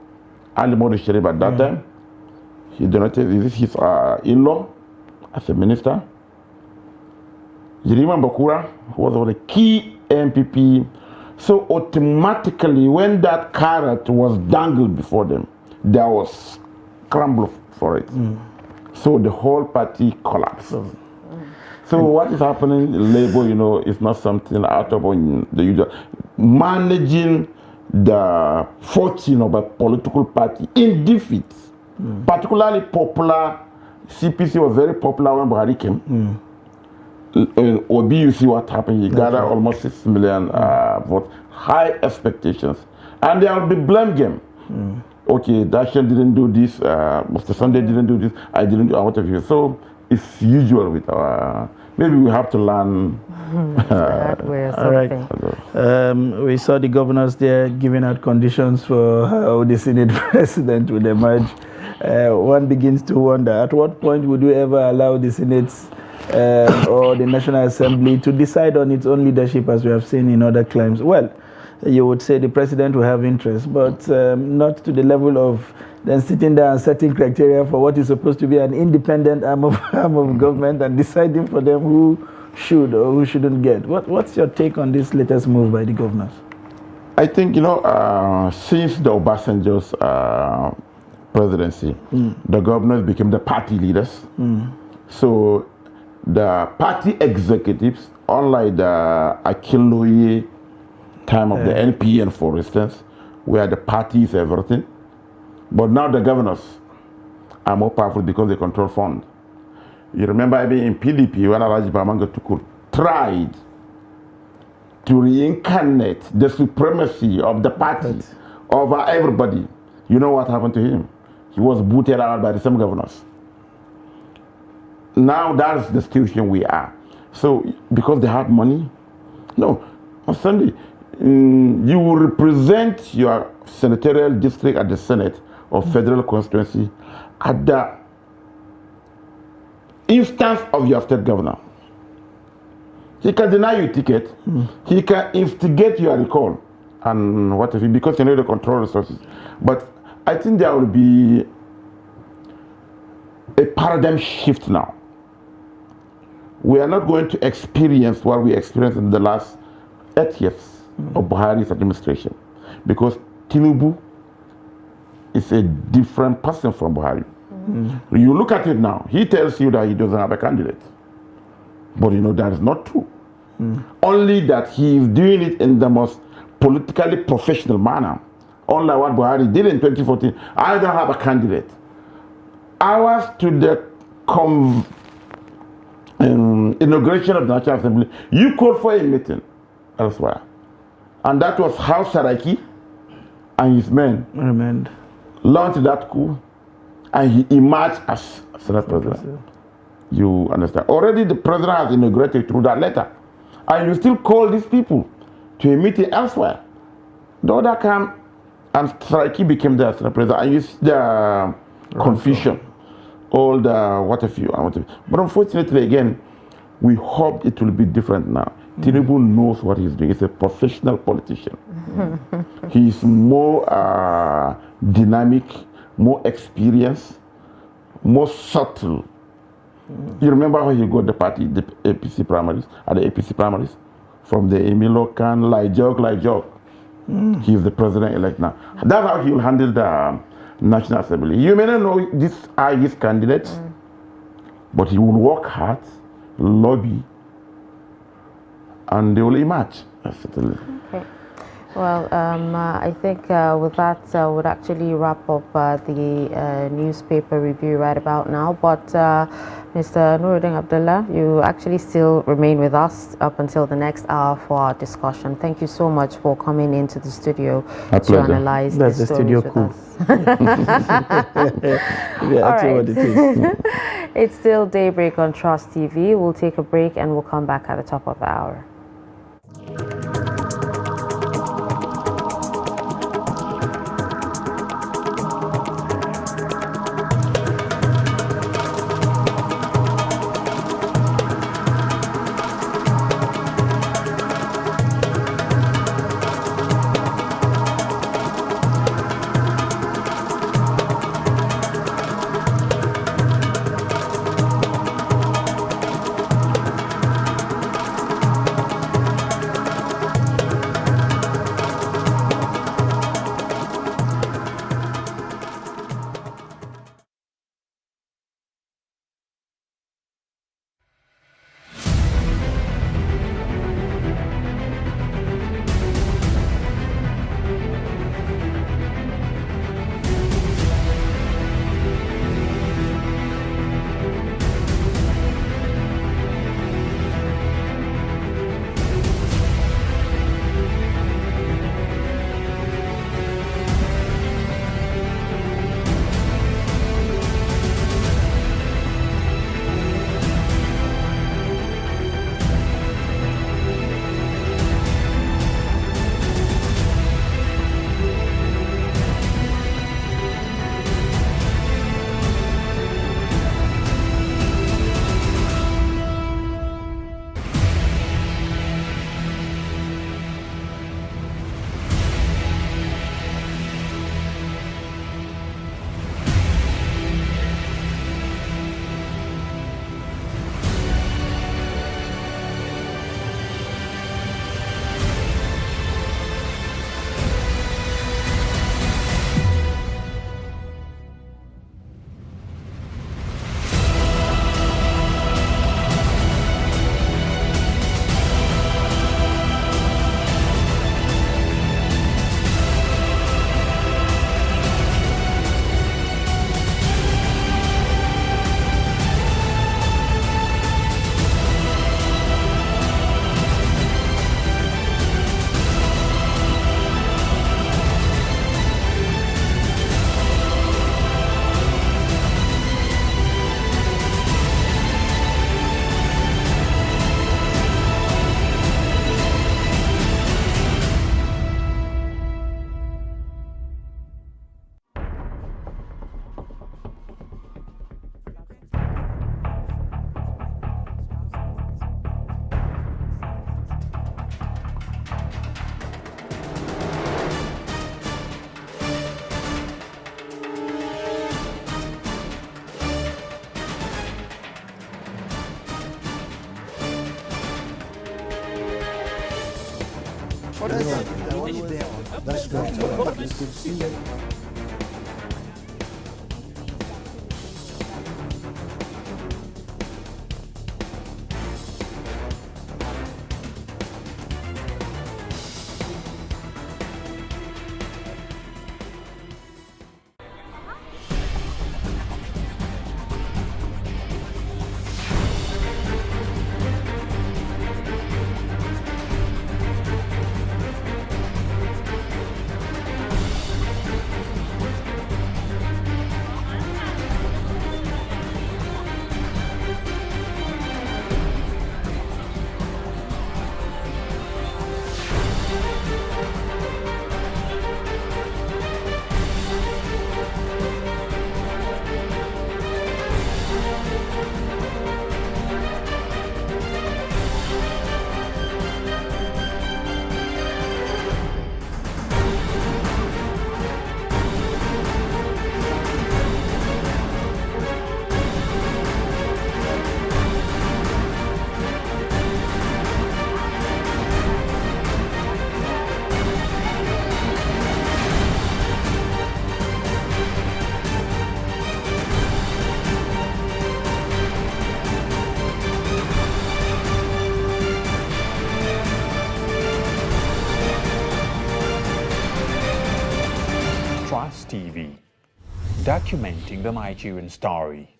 S14: Ali Modu Sharif at that time, he donated his in-law as a minister. Jirima Bakura was one of the key MPP. So automatically, when that carrot was dangled before them, there was scramble for it. So the whole party collapsed. So what is happening in Labour, you know, is not something out of the usual. Managing the fortune of a political party in defeat, particularly popular. CPC was very popular when Buhari came. Obi, you see what happened. He gathered almost 6 million votes. High expectations. And there will be blame game. Okay, Dashan didn't do this, Mr. Sunday didn't do this, I didn't do what have you. So it's usual with our, maybe we have to learn.
S1: All right. We saw the governors there giving out conditions for how the Senate president would emerge. One begins to wonder, at what point would we ever allow the Senate or the National Assembly to decide on its own leadership, as we have seen in other climes? Well, you would say the president will have interest, but not to the level of then sitting there and setting criteria for what is supposed to be an independent arm of government and deciding for them who should or who shouldn't get. What's your take on this latest move by the governors?
S14: I think, you know, since the Obasanjo's presidency, the governors became the party leaders. So the party executives, unlike the Akinloye time of the NPN, for instance, where the party is everything, but now the governors are more powerful because they control fund. You remember in PDP when Alhaji Bamanga Tukur tried to reincarnate the supremacy of the party over everybody. You know what happened to him? He was booted out by the same governors. Now that's the situation we are. So because they have money? No. On Sunday, you will represent your senatorial district at the Senate or federal constituency at the instance of your state governor. He can deny you a ticket. He can instigate your recall and whatever, because you know the control resources. But I think there will be a paradigm shift now. We are not going to experience what we experienced in the last 8 years of Buhari's administration, because Tinubu is a different person from Buhari. You look at it now, he tells you that he doesn't have a candidate. But you know that is not true. Only that he is doing it in the most politically professional manner. Unlike what Buhari did in 2014, I don't have a candidate. Hours to the inauguration of the National Assembly, you called for a meeting elsewhere. And that was how Saraki and his men launched that coup, and he emerged as Senate President. You understand? Already the President has inaugurated through that letter. And you still call these people to a meeting elsewhere. The other came, and Saraki became the Senate President, and you see the confusion, all the what have you. But unfortunately, again, we hope it will be different now. Tinubu knows what he's doing. He's a professional politician. He's more dynamic, more experienced, more subtle. You remember how he got the party, the APC primaries, at the APC primaries? From the Emilio Khan, like joke. He's the president-elect now. That's how he will handle the National Assembly. You may not know these are his candidates, but he will work hard, lobby, and they will emerge.
S2: Okay. Well, I think with that, would actually wrap up the newspaper review right about now. But Mr. Nuruddin Abdullah, you actually still remain with us up until the next hour for our discussion. Thank you so much for coming into the studio to analyze the stories with us. All right. It's still Daybreak on Trust TV. We'll take a break and we'll come back at the top of the hour.
S15: That's great. It's good to see you.
S16: documenting the Nigerian story.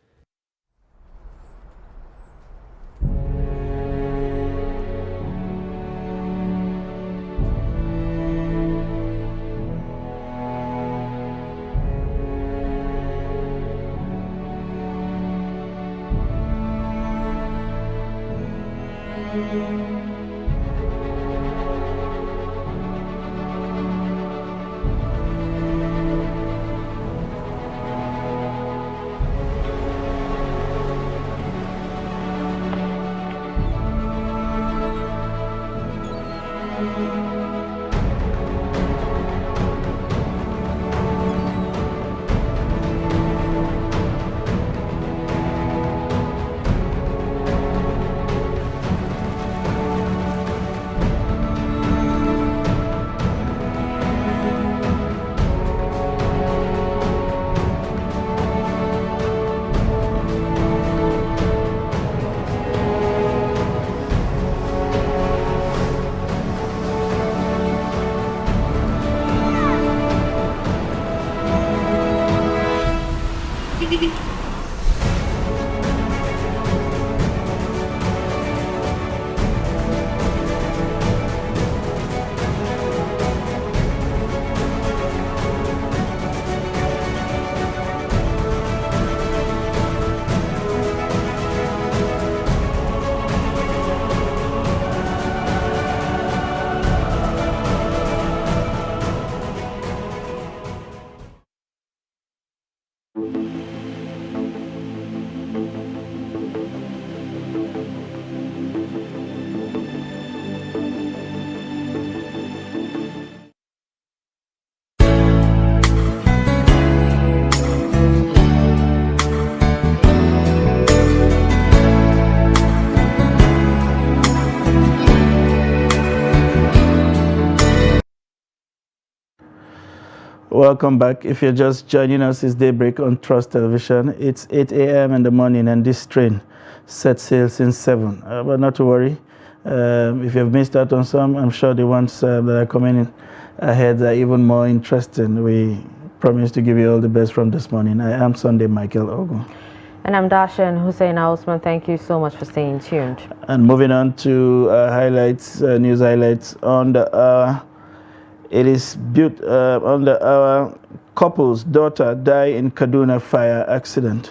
S1: Welcome back. If you're just joining us, it's Daybreak on Trust Television. It's 8 a.m. in the morning, and this train set sail since 7. But not to worry. If you've missed out on some, I'm sure the ones that are coming in ahead are even more interesting. We promise to give you all the best from this morning. I am Sunday Michael Ogun.
S2: And I'm Dashan Hussein Ausman. Thank you so much for staying tuned.
S1: And moving on to highlights, news highlights on the it is built on the couple's daughter died in Kaduna fire accident.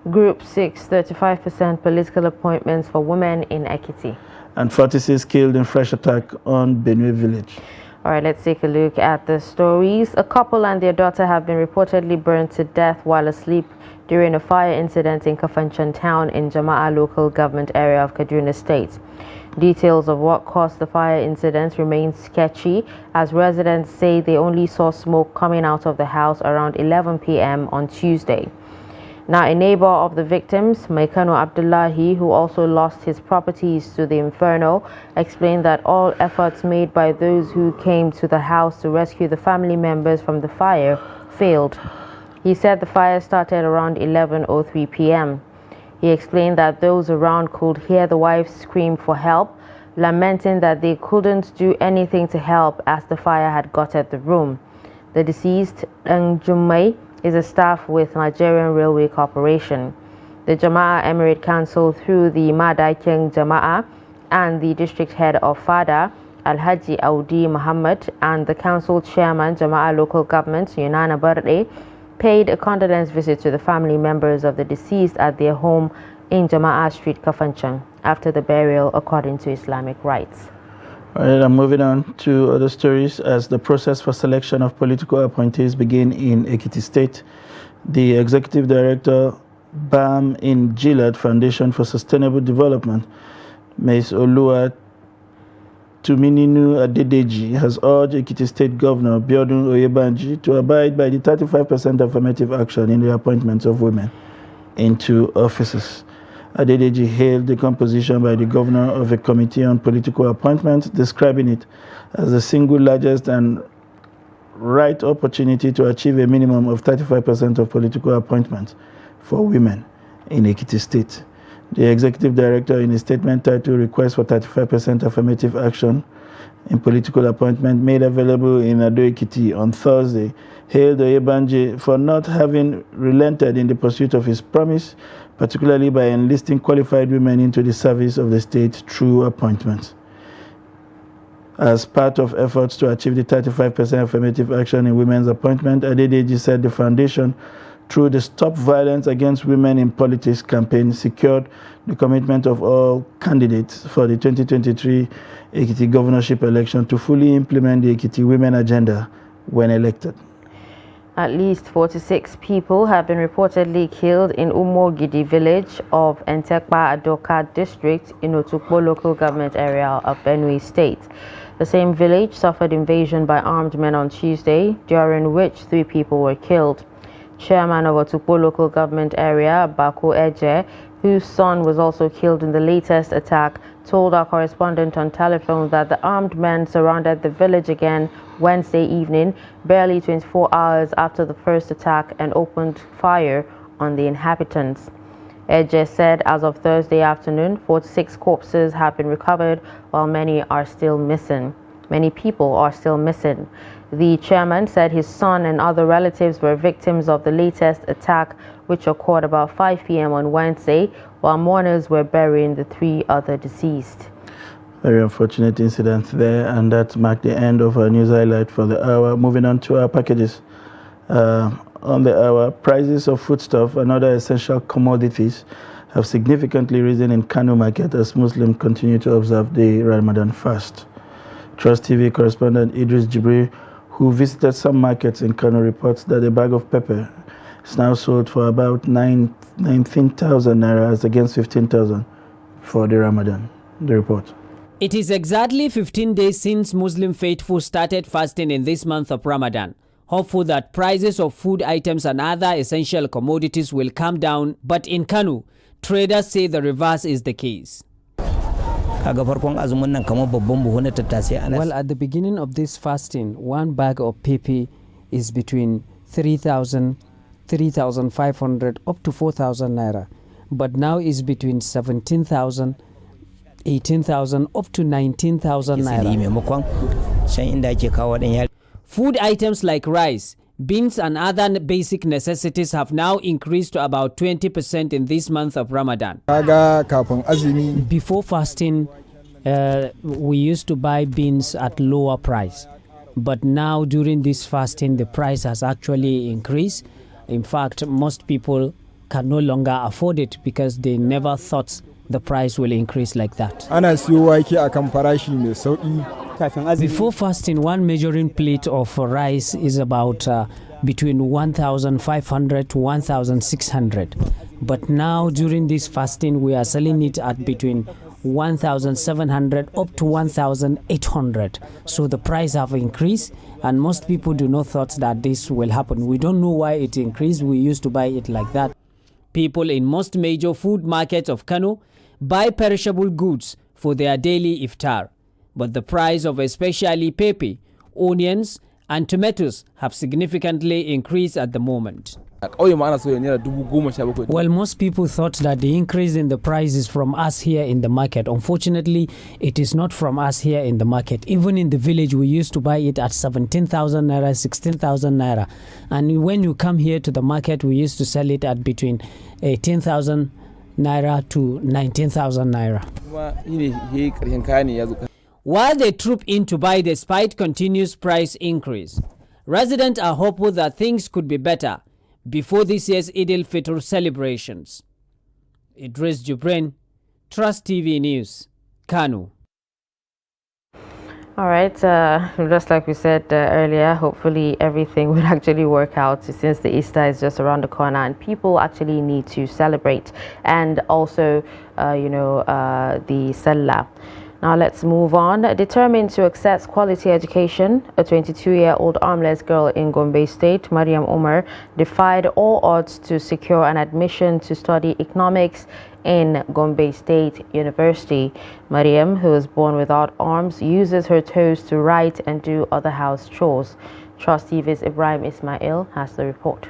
S2: Group 6, 35% political appointments for women in Ekiti.
S1: And 46 killed in fresh attack on Benue village.
S2: All right, let's take a look at the stories. A couple and their daughter have been reportedly burned to death while asleep during a fire incident in Kafanchan town in Jama'a local government area of Kaduna State. Details of what caused the fire incident remain sketchy, as residents say they only saw smoke coming out of the house around 11 p.m. on Tuesday. Now, a neighbor of the victims, Maikano Abdullahi, who also lost his properties to the inferno, explained that all efforts made by those who came to the house to rescue the family members from the fire failed. He said the fire started around 11:03 p.m. He explained that those around could hear the wife scream for help, lamenting that they couldn't do anything to help as the fire had gutted the room. The deceased, Njumai, is a staff with Nigerian Railway Corporation. The Jama'a Emirate Council, through the Madaiking Jama'a and the district head of Fada, Alhaji Audi Muhammad, and the council chairman, Jama'a local government, Yunana Barde, paid a condolence visit to the family members of the deceased at their home in Jama'a Street, Kafanchan, after the burial according to Islamic rites.
S1: All right, I'm moving on to other stories as the process for selection of political appointees begin in Ekiti State. The executive director, BAM in Gillard Foundation for Sustainable Development, Ms. Olua Tumininu Adedeji, has urged Ekiti State Governor Biodun Oyebanji to abide by the 35% affirmative action in the appointments of women into offices. Adedeji hailed the composition by the governor of a committee on political appointments, describing it as the single largest and right opportunity to achieve a minimum of 35% of political appointments for women in Ekiti State. The executive director, in a statement titled Request for 35% Affirmative Action in Political Appointment made available in Ado-Ekiti on Thursday, hailed Oyebanje for not having relented in the pursuit of his promise, particularly by enlisting qualified women into the service of the state through appointments. As part of efforts to achieve the 35% affirmative action in women's appointment, Adedeji said the foundation, through the Stop Violence Against Women in Politics campaign, secured the commitment of all candidates for the 2023 Ekiti governorship election to fully implement the Ekiti Women Agenda when elected.
S2: At least 46 people have been reportedly killed in Umogidi village of Entekpa Adoka district in Otukpo local government area of Benue State. The same village suffered invasion by armed men on Tuesday, during which 3 people were killed. Chairman of Otukpo local government area, Bako Eje, whose son was also killed in the latest attack, told our correspondent on telephone that the armed men surrounded the village again Wednesday evening, barely 24 hours after the first attack, and opened fire on the inhabitants. Eje said as of Thursday afternoon, 46 corpses have been recovered, while many are still missing. Many people are still missing. The chairman said his son and other relatives were victims of the latest attack, which occurred about 5 p.m. on Wednesday, while mourners were burying the 3 other deceased.
S1: Very unfortunate incident there, and that marked the end of our news highlight for the hour. Moving on to our packages. On the hour, prices of foodstuff and other essential commodities have significantly risen in Kano market as Muslims continue to observe the Ramadan fast. Trust TV correspondent Idris Jibril, who visited some markets in Kano, reports that a bag of pepper is now sold for about 19,000 naira as against 15,000 for the Ramadan. The report.
S3: It is exactly 15 days since Muslim faithful started fasting in this month of Ramadan, hopeful that prices of food items and other essential commodities will come down, but in Kano, traders say the reverse is the case.
S4: Well, at the beginning of this fasting, 1 bag of pepper is between 3,000, 3,500 up to 4,000 naira. But now it's between 17,000, 18,000 up to 19,000 naira.
S3: Food items like rice, beans and other basic necessities have now increased to about 20% in this month of Ramadan.
S4: Before fasting, we used to buy beans at lower price. But now during this fasting, the price has actually increased. In fact, most people can no longer afford it because they never thought the price will increase like that. Before fasting, 1 measuring plate of rice is about between 1,500 to 1,600. But now during this fasting, we are selling it at between 1,700 up to 1,800. So the price have increased, and most people do not thought that this will happen. We don't know why it increased. We used to buy it like that.
S3: People in most major food markets of Kano buy perishable goods for their daily iftar. But the price of especially pepper, onions, and tomatoes have significantly increased at the moment.
S4: Well, most people thought that the increase in the price is from us here in the market. Unfortunately, it is not from us here in the market. Even in the village, we used to buy it at 17,000 naira, 16,000 naira. And when you come here to the market, we used to sell it at between 18,000 naira to 19,000 naira.
S3: While they troop in to buy despite continuous price increase, residents are hopeful that things could be better before this year's Eid al-Fitr celebrations. Idris Jubrin, Trust TV News, Kano.
S2: All right, just like we said earlier, hopefully everything will actually work out since the Easter is just around the corner and people actually need to celebrate, and also, the Salah. Now let's move on. Determined to access quality education, a 22-year-old armless girl in Gombe State, Mariam Umar, defied all odds to secure an admission to study economics in Gombe State University. Mariam, who was born without arms, uses her toes to write and do other house chores. Trust TV's Ibrahim Ismail has the report.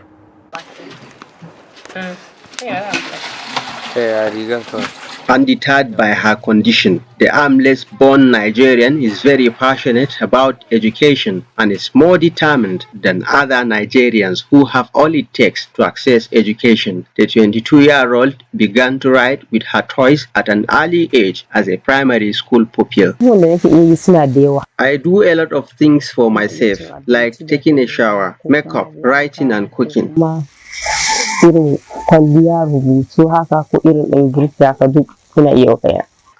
S5: Undeterred by her condition, the armless-born Nigerian is very passionate about education and is more determined than other Nigerians who have all it takes to access education. The 22-year-old began to write with her toys at an early age as a primary school pupil. I do a lot of things for myself, like taking a shower, makeup, writing and cooking.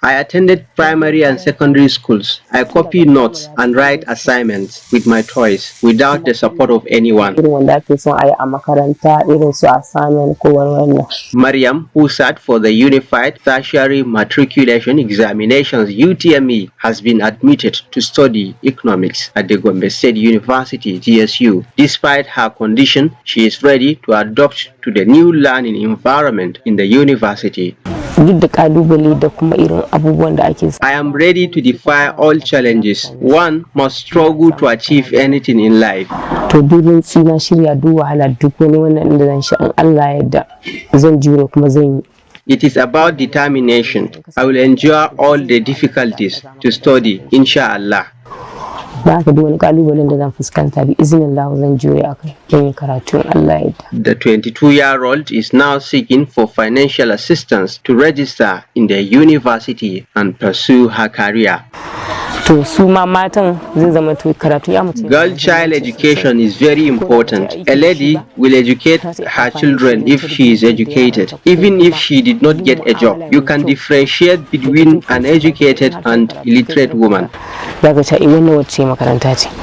S5: I attended primary and secondary schools. I copy notes and write assignments with my toys without the support of anyone. Mariam, who sat for the Unified Tertiary Matriculation Examinations UTME, has been admitted to study economics at the Gombe State University GSU. Despite her condition, she is ready to adapt to the new learning environment in the university. I am ready to defy all challenges. One must struggle to achieve anything in life. It is about determination. I will endure all the difficulties to study, inshallah. The 22-year-old is now seeking for financial assistance to register in the university and pursue her career. Girl child education is very important. A lady will educate her children if she is educated. Even if she did not get a job, you can differentiate between an educated and illiterate woman.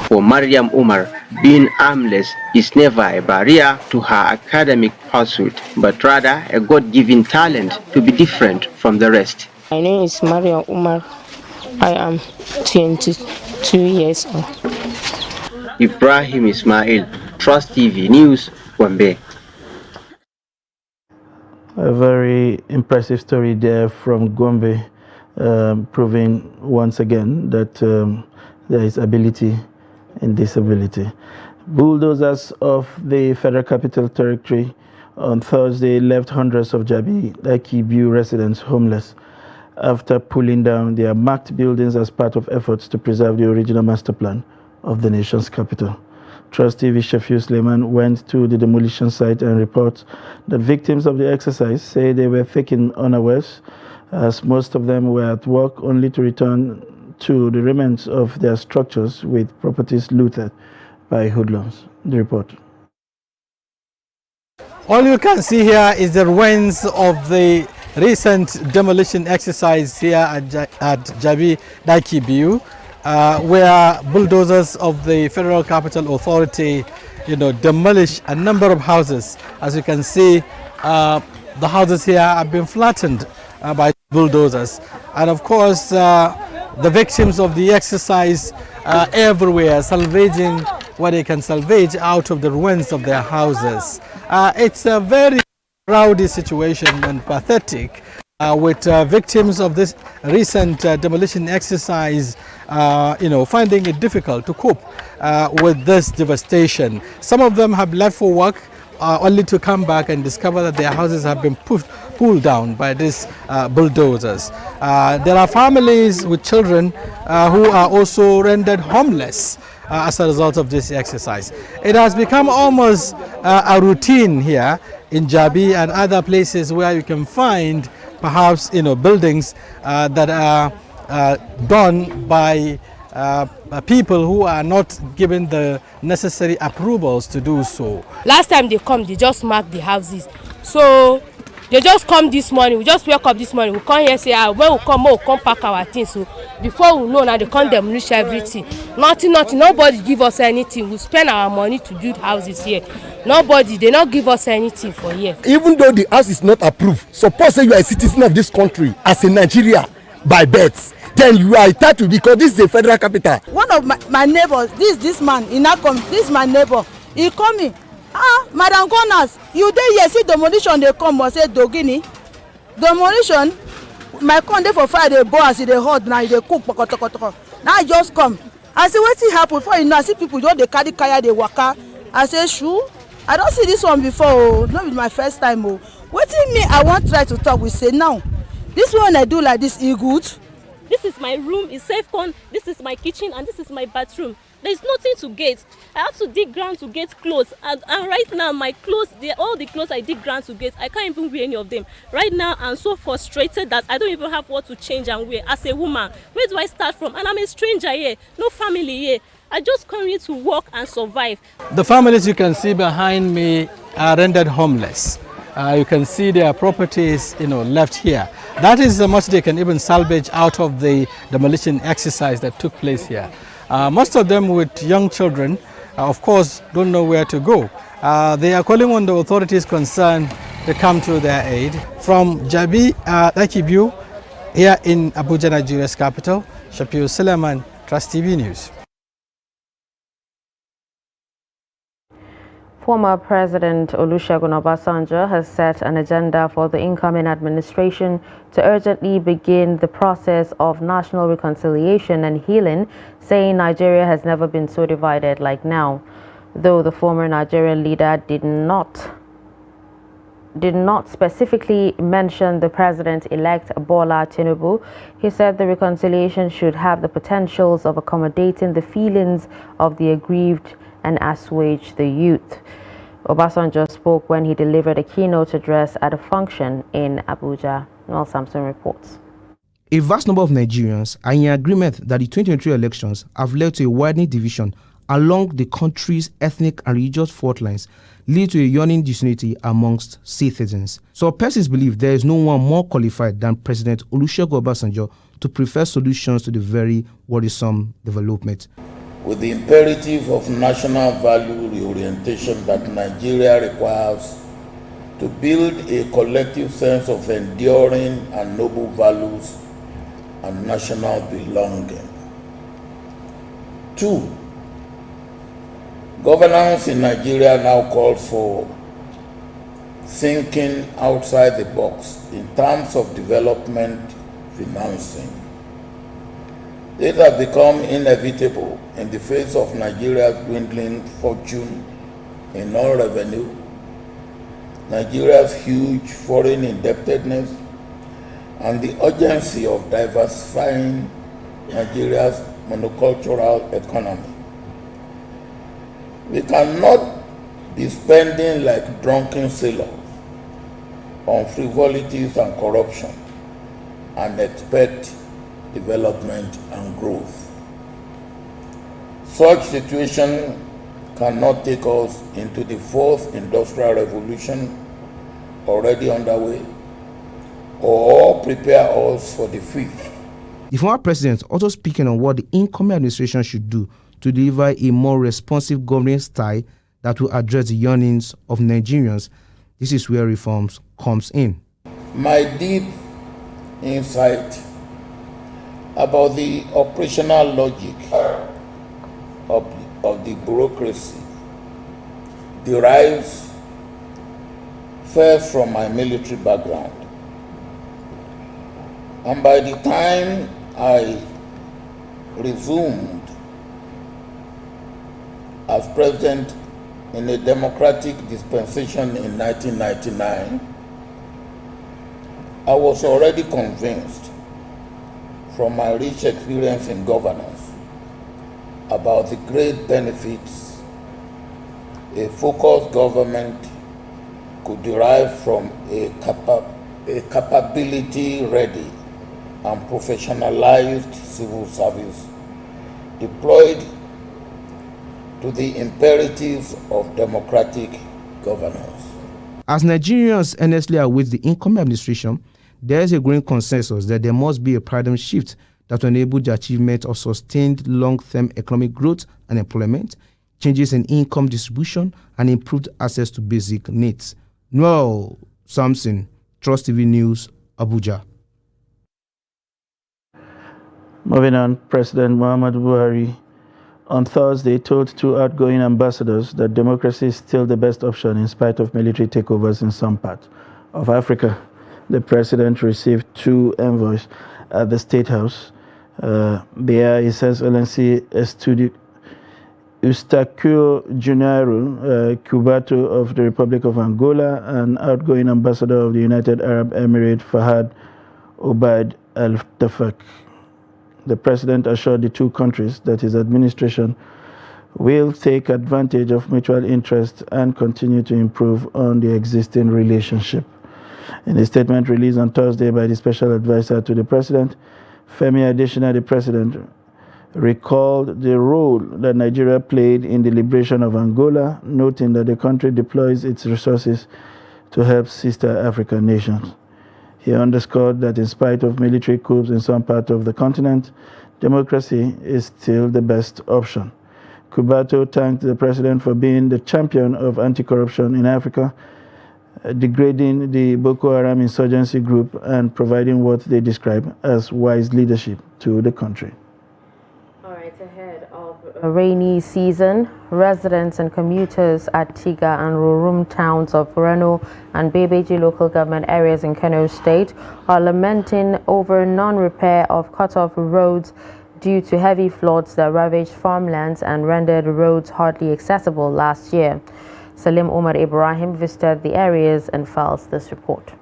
S5: For Mariam Umar, being armless is never a barrier to her academic pursuit, but rather a God-given talent to be different from the rest.
S6: My name is Mariam Umar. I am 22 years old.
S5: Ibrahim Ismail, Trust TV News, Gombe.
S1: A very impressive story there from Gombe, proving once again that there is ability in disability. Bulldozers of the Federal Capital Territory on Thursday left hundreds of Jabi Dakibiu residents homeless after pulling down their marked buildings as part of efforts to preserve the original master plan of the nation's capital. Trust TV Shafiu Suleiman went to the demolition site and reports that victims of the exercise say they were taken unawares, as most of them were at work only to return to the remains of their structures with properties looted by hoodlums. The report.
S7: All you can see here is the ruins of the recent demolition exercise here at Jabi Dakibiu, where bulldozers of the Federal Capital Authority, demolish a number of houses. As you can see, the houses here have been flattened by bulldozers, and of course, the victims of the exercise are everywhere, salvaging what they can salvage out of the ruins of their houses. It's a very rowdy situation and pathetic, with victims of this recent demolition exercise, finding it difficult to cope with this devastation. Some of them have left for work only to come back and discover that their houses have been pulled down by these bulldozers. There are families with children who are also rendered homeless as a result of this exercise. It has become almost a routine here in Jabi and other places where you can find perhaps buildings that are done by people who are not given the necessary approvals to do so.
S8: Last time they come, they just mark the houses. So they just come this morning. We just wake up this morning. We come here say, when we come pack our things. So before we know, now they come demolish everything. Nothing. Nobody give us anything. We spend our money to build houses here. Nobody, they not give us anything for here.
S9: Even though the house is not approved, suppose say you are a citizen of this country as a Nigeria by birth, then you are entitled because this is a federal capital.
S10: One of my neighbors, this man, this my neighbor, he call me. Madam Corners, you dey here see demolition dey come or say dogini. Demolition, my con dey for fire dey burn as e dey hot now e dey cook pokotokotoko. Now I just come. I say wetin happen before you know I see people just dey carry kaya dey waka. I say shoo, I don't see this one before. Oh, not with my first time. Oh, wetin me I wan try to talk with say now. This one I do like this, e good.
S11: This is my room, it's safe con. This is my kitchen and this is my bathroom. There's nothing to get. I have to dig ground to get clothes, and right now my clothes, all the clothes I dig ground to get, I can't even wear any of them. Right now I'm so frustrated that I don't even have what to change and wear. As a woman, where do I start from? And I'm a stranger here, no family here. I just come here to work and survive.
S7: The families you can see behind me are rendered homeless. You can see their properties, left here. That is the much they can even salvage out of the demolition exercise that took place here. Most of them with young children, of course, don't know where to go. They are calling on the authorities concerned to come to their aid. From Jabi, Dakibiu, here in Abuja, Nigeria's capital, Shafiu Suleiman, Trust TV News.
S2: Former President Olusegun Obasanjo has set an agenda for the incoming administration to urgently begin the process of national reconciliation and healing, saying Nigeria has never been so divided like now. Though the former Nigerian leader did not specifically mention the president-elect Bola Tinubu, he said the reconciliation should have the potentials of accommodating the feelings of the aggrieved and assuage the youth. Obasanjo spoke when he delivered a keynote address at a function in Abuja. Noel Samson reports.
S12: A vast number of Nigerians are in agreement that the 2023 elections have led to a widening division along the country's ethnic and religious fault lines, leading to a yawning disunity amongst citizens. So persons believe there is no one more qualified than President Olusegun Obasanjo to prefer solutions to the very worrisome development.
S13: With the imperative of national value reorientation that Nigeria requires to build a collective sense of enduring and noble values and national belonging. 2. Governance in Nigeria now calls for thinking outside the box in terms of development financing. It has become inevitable in the face of Nigeria's dwindling fortune in non-revenue, Nigeria's huge foreign indebtedness, and the urgency of diversifying Nigeria's monocultural economy. We cannot be spending like drunken sailors on frivolities and corruption and expect development and growth. Such situation cannot take us into the fourth industrial revolution already underway or prepare us for the fifth.
S12: The former president also speaking on what the incoming administration should do to deliver a more responsive governance style that will address the yearnings of Nigerians. This is where reforms comes in.
S13: My deep insight about the operational logic of the bureaucracy derives first from my military background. And by the time I resumed as president in a democratic dispensation in 1999, I was already convinced from my rich experience in governance about the great benefits a focused government could derive from a capability-ready and professionalized civil service deployed to the imperatives of democratic governance.
S12: As Nigerians earnestly await the incoming administration, there is a growing consensus that there must be a paradigm shift that will enable the achievement of sustained long-term economic growth and employment, changes in income distribution, and improved access to basic needs. Noel Samson, Trust TV News, Abuja.
S1: Moving on, President Muhammadu Buhari on Thursday told 2 outgoing ambassadors that democracy is still the best option in spite of military takeovers in some parts of Africa. The president received 2 envoys at the State House. There, His Excellency Eustaquio Junaro Cubato of the Republic of Angola, and outgoing ambassador of the United Arab Emirates Fahad Obaid Al-Tafak. The president assured the two countries that his administration will take advantage of mutual interest and continue to improve on the existing relationship. In a statement released on Thursday by the special advisor to the president, Femi Adesina, the president, recalled the role that Nigeria played in the liberation of Angola, noting that the country deploys its resources to help sister African nations. He underscored that in spite of military coups in some parts of the continent, democracy is still the best option. Cubato thanked the president for being the champion of anti-corruption in Africa, degrading the Boko Haram insurgency group and providing what they describe as wise leadership to the country.
S2: All right, ahead of a rainy season, residents and commuters at Tiga and Rurum towns of Reno and Bebeji local government areas in Kano State are lamenting over non-repair of cut-off roads due to heavy floods that ravaged farmlands and rendered roads hardly accessible last year. Salim Umar Ibrahim visited the areas and files this report.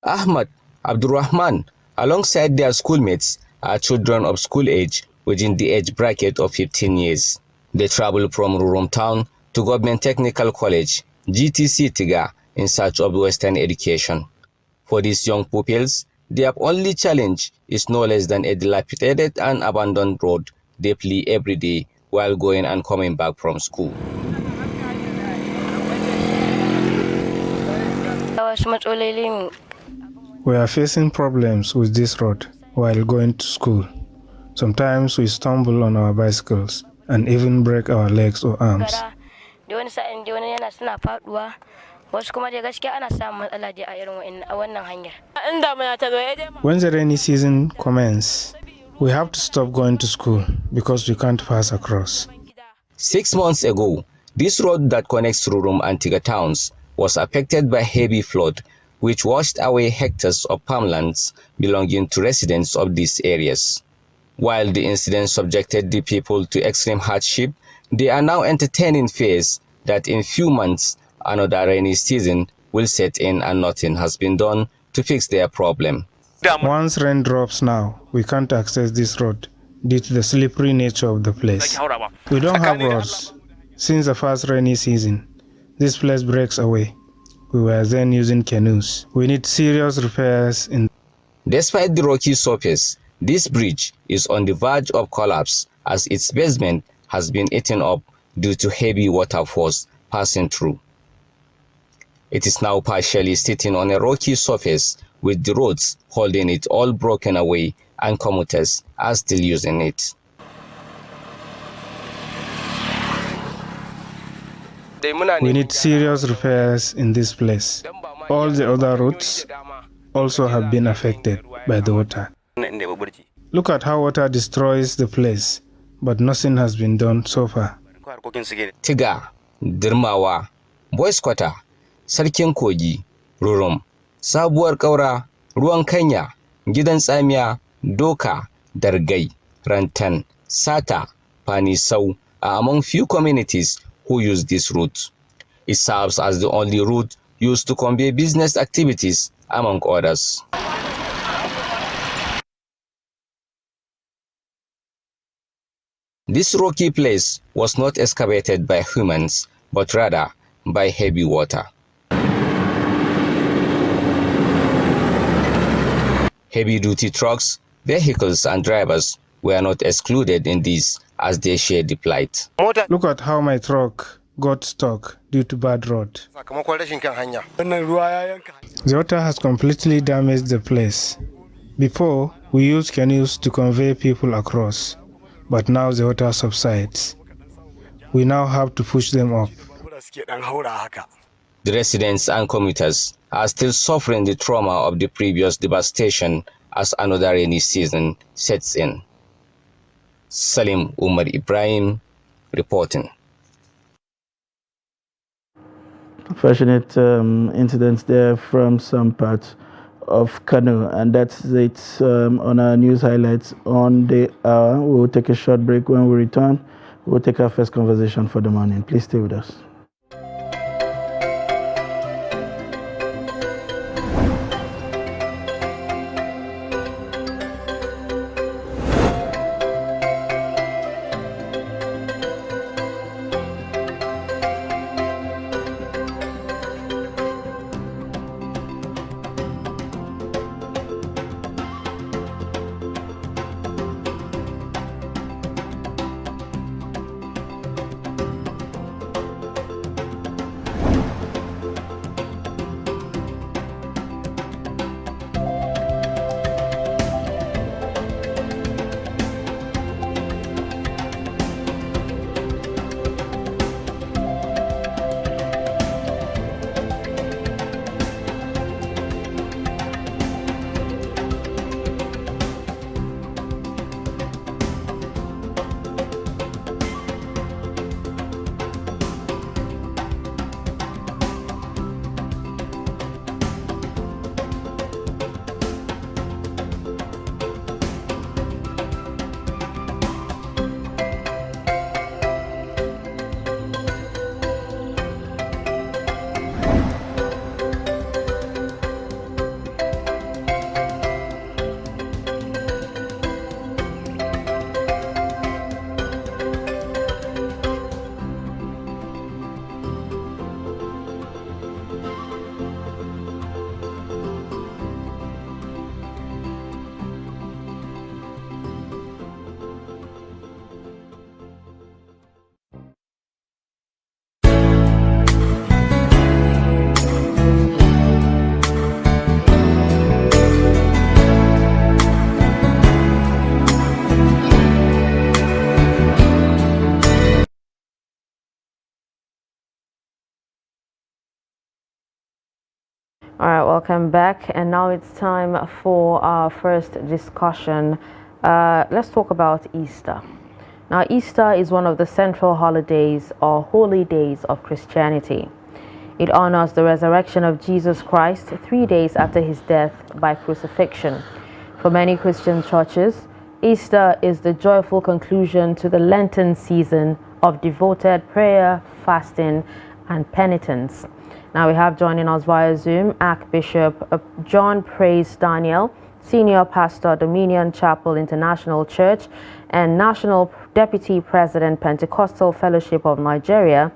S17: Ahmad Abdurrahman, alongside their schoolmates, are children of school age within the age bracket of 15 years. They travel from Rurum Town to Government Technical College, GTC Tiga, in search of Western education. For these young pupils, their only challenge is no less than a dilapidated and abandoned road they play every day while going and coming back from school.
S18: We are facing problems with this road while going to school. Sometimes we stumble on our bicycles and even break our legs or arms. When the rainy season commences, we have to stop going to school because we can't pass across.
S17: 6 months ago, this road that connects Rurum and Tiga towns was affected by heavy flood, which washed away hectares of farmlands belonging to residents of these areas. While the incident subjected the people to extreme hardship, they are now entertaining fears that in few months, another rainy season will set in and nothing has been done to fix their problem.
S18: Once rain drops now, we can't access this road due to the slippery nature of the place. We don't have roads. Since the first rainy season, this place breaks away. We were then using canoes. We need serious repairs in.
S17: Despite the rocky surface, this bridge is on the verge of collapse as its basement has been eaten up due to heavy water force passing through. It is now partially sitting on a rocky surface with the roads holding it all broken away and commuters are still using it.
S18: We need serious repairs in this place. All the other routes also have been affected by the water. Look at how water destroys the place, but nothing has been done so far.
S17: Tiga, Dirmawa, Boys Quarter, Sarkin Kogi, Rurum, Sabuwar Kaura, Ruwan Kanya, Gidan Tsamiya, Doka, Dargai, Rantan, Sata, Panisau are among few communities who use this route. It serves as the only route used to convey business activities, among others. This rocky place was not excavated by humans, but rather by heavy water. Heavy-duty trucks, vehicles and drivers were not excluded in this as they shared the plight.
S18: Look at how my truck got stuck due to bad road. The water has completely damaged the place. Before, we used canoes to convey people across, but now the water subsides. We now have to push them up.
S17: The residents and commuters are still suffering the trauma of the previous devastation as another rainy season sets in. Salim Umar Ibrahim reporting.
S1: Unfortunate incidents there from some parts of Kano, and that's it on our news highlights on the hour. We'll take a short break. When we return, We'll take our first conversation for the morning. Please stay with us.
S2: All right, welcome back. And now it's time for our first discussion. Let's talk about Easter. Now, Easter is one of the central holidays or holy days of Christianity. It honors the resurrection of Jesus Christ 3 days after his death by crucifixion. For many Christian churches, Easter is the joyful conclusion to the Lenten season of devoted prayer, fasting, and penitence. Now we have joining us via Zoom Archbishop John Praise Daniel, Senior Pastor, Dominion Chapel International Church, and National Deputy President, Pentecostal Fellowship of Nigeria,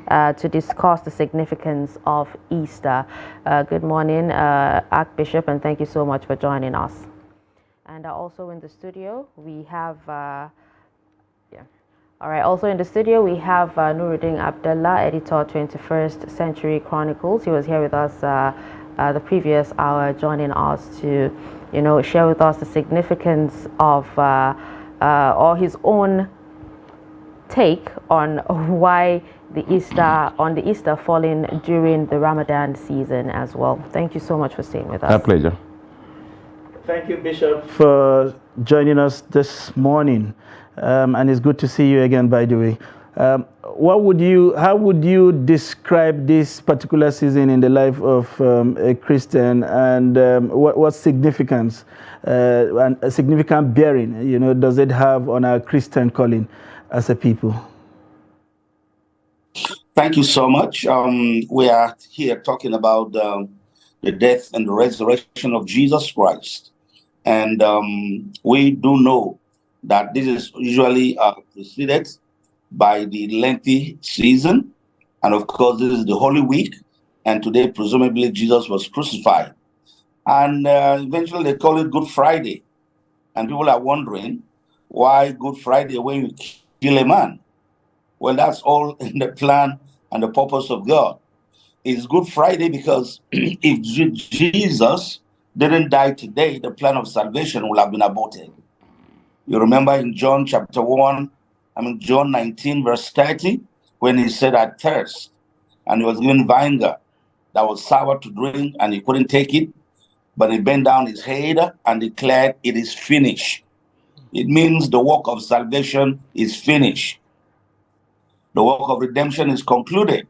S2: to discuss the significance of Easter. Good morning, Archbishop, and thank you so much for joining us. And also in the studio, we have also in the studio, we have Nuruddin Abdullah, editor, 21st Century Chronicles. He was here with us the previous hour, joining us to, share with us the significance of, or his own take on why the Easter falling during the Ramadan season as well. Thank you so much for staying with us.
S14: My pleasure.
S1: Thank you, Bishop, for joining us this morning. And it's good to see you again, by the way. How would you describe this particular season in the life of a Christian, and what significance and a significant bearing, does it have on our Christian calling as a people?
S19: Thank you so much. We are here talking about the death and the resurrection of Jesus Christ. And we do know that this is usually preceded by the lengthy season. And of course, this is the Holy Week. And today, presumably, Jesus was crucified. And eventually, they call it Good Friday. And people are wondering, why Good Friday when you kill a man? Well, that's all in the plan and the purpose of God. It's Good Friday because if Jesus didn't die today, the plan of salvation would have been aborted. You remember in John 19, verse 30, when he said, I thirst, and he was given vinegar that was sour to drink, and he couldn't take it, but he bent down his head and declared, it is finished. It means the work of salvation is finished. The work of redemption is concluded,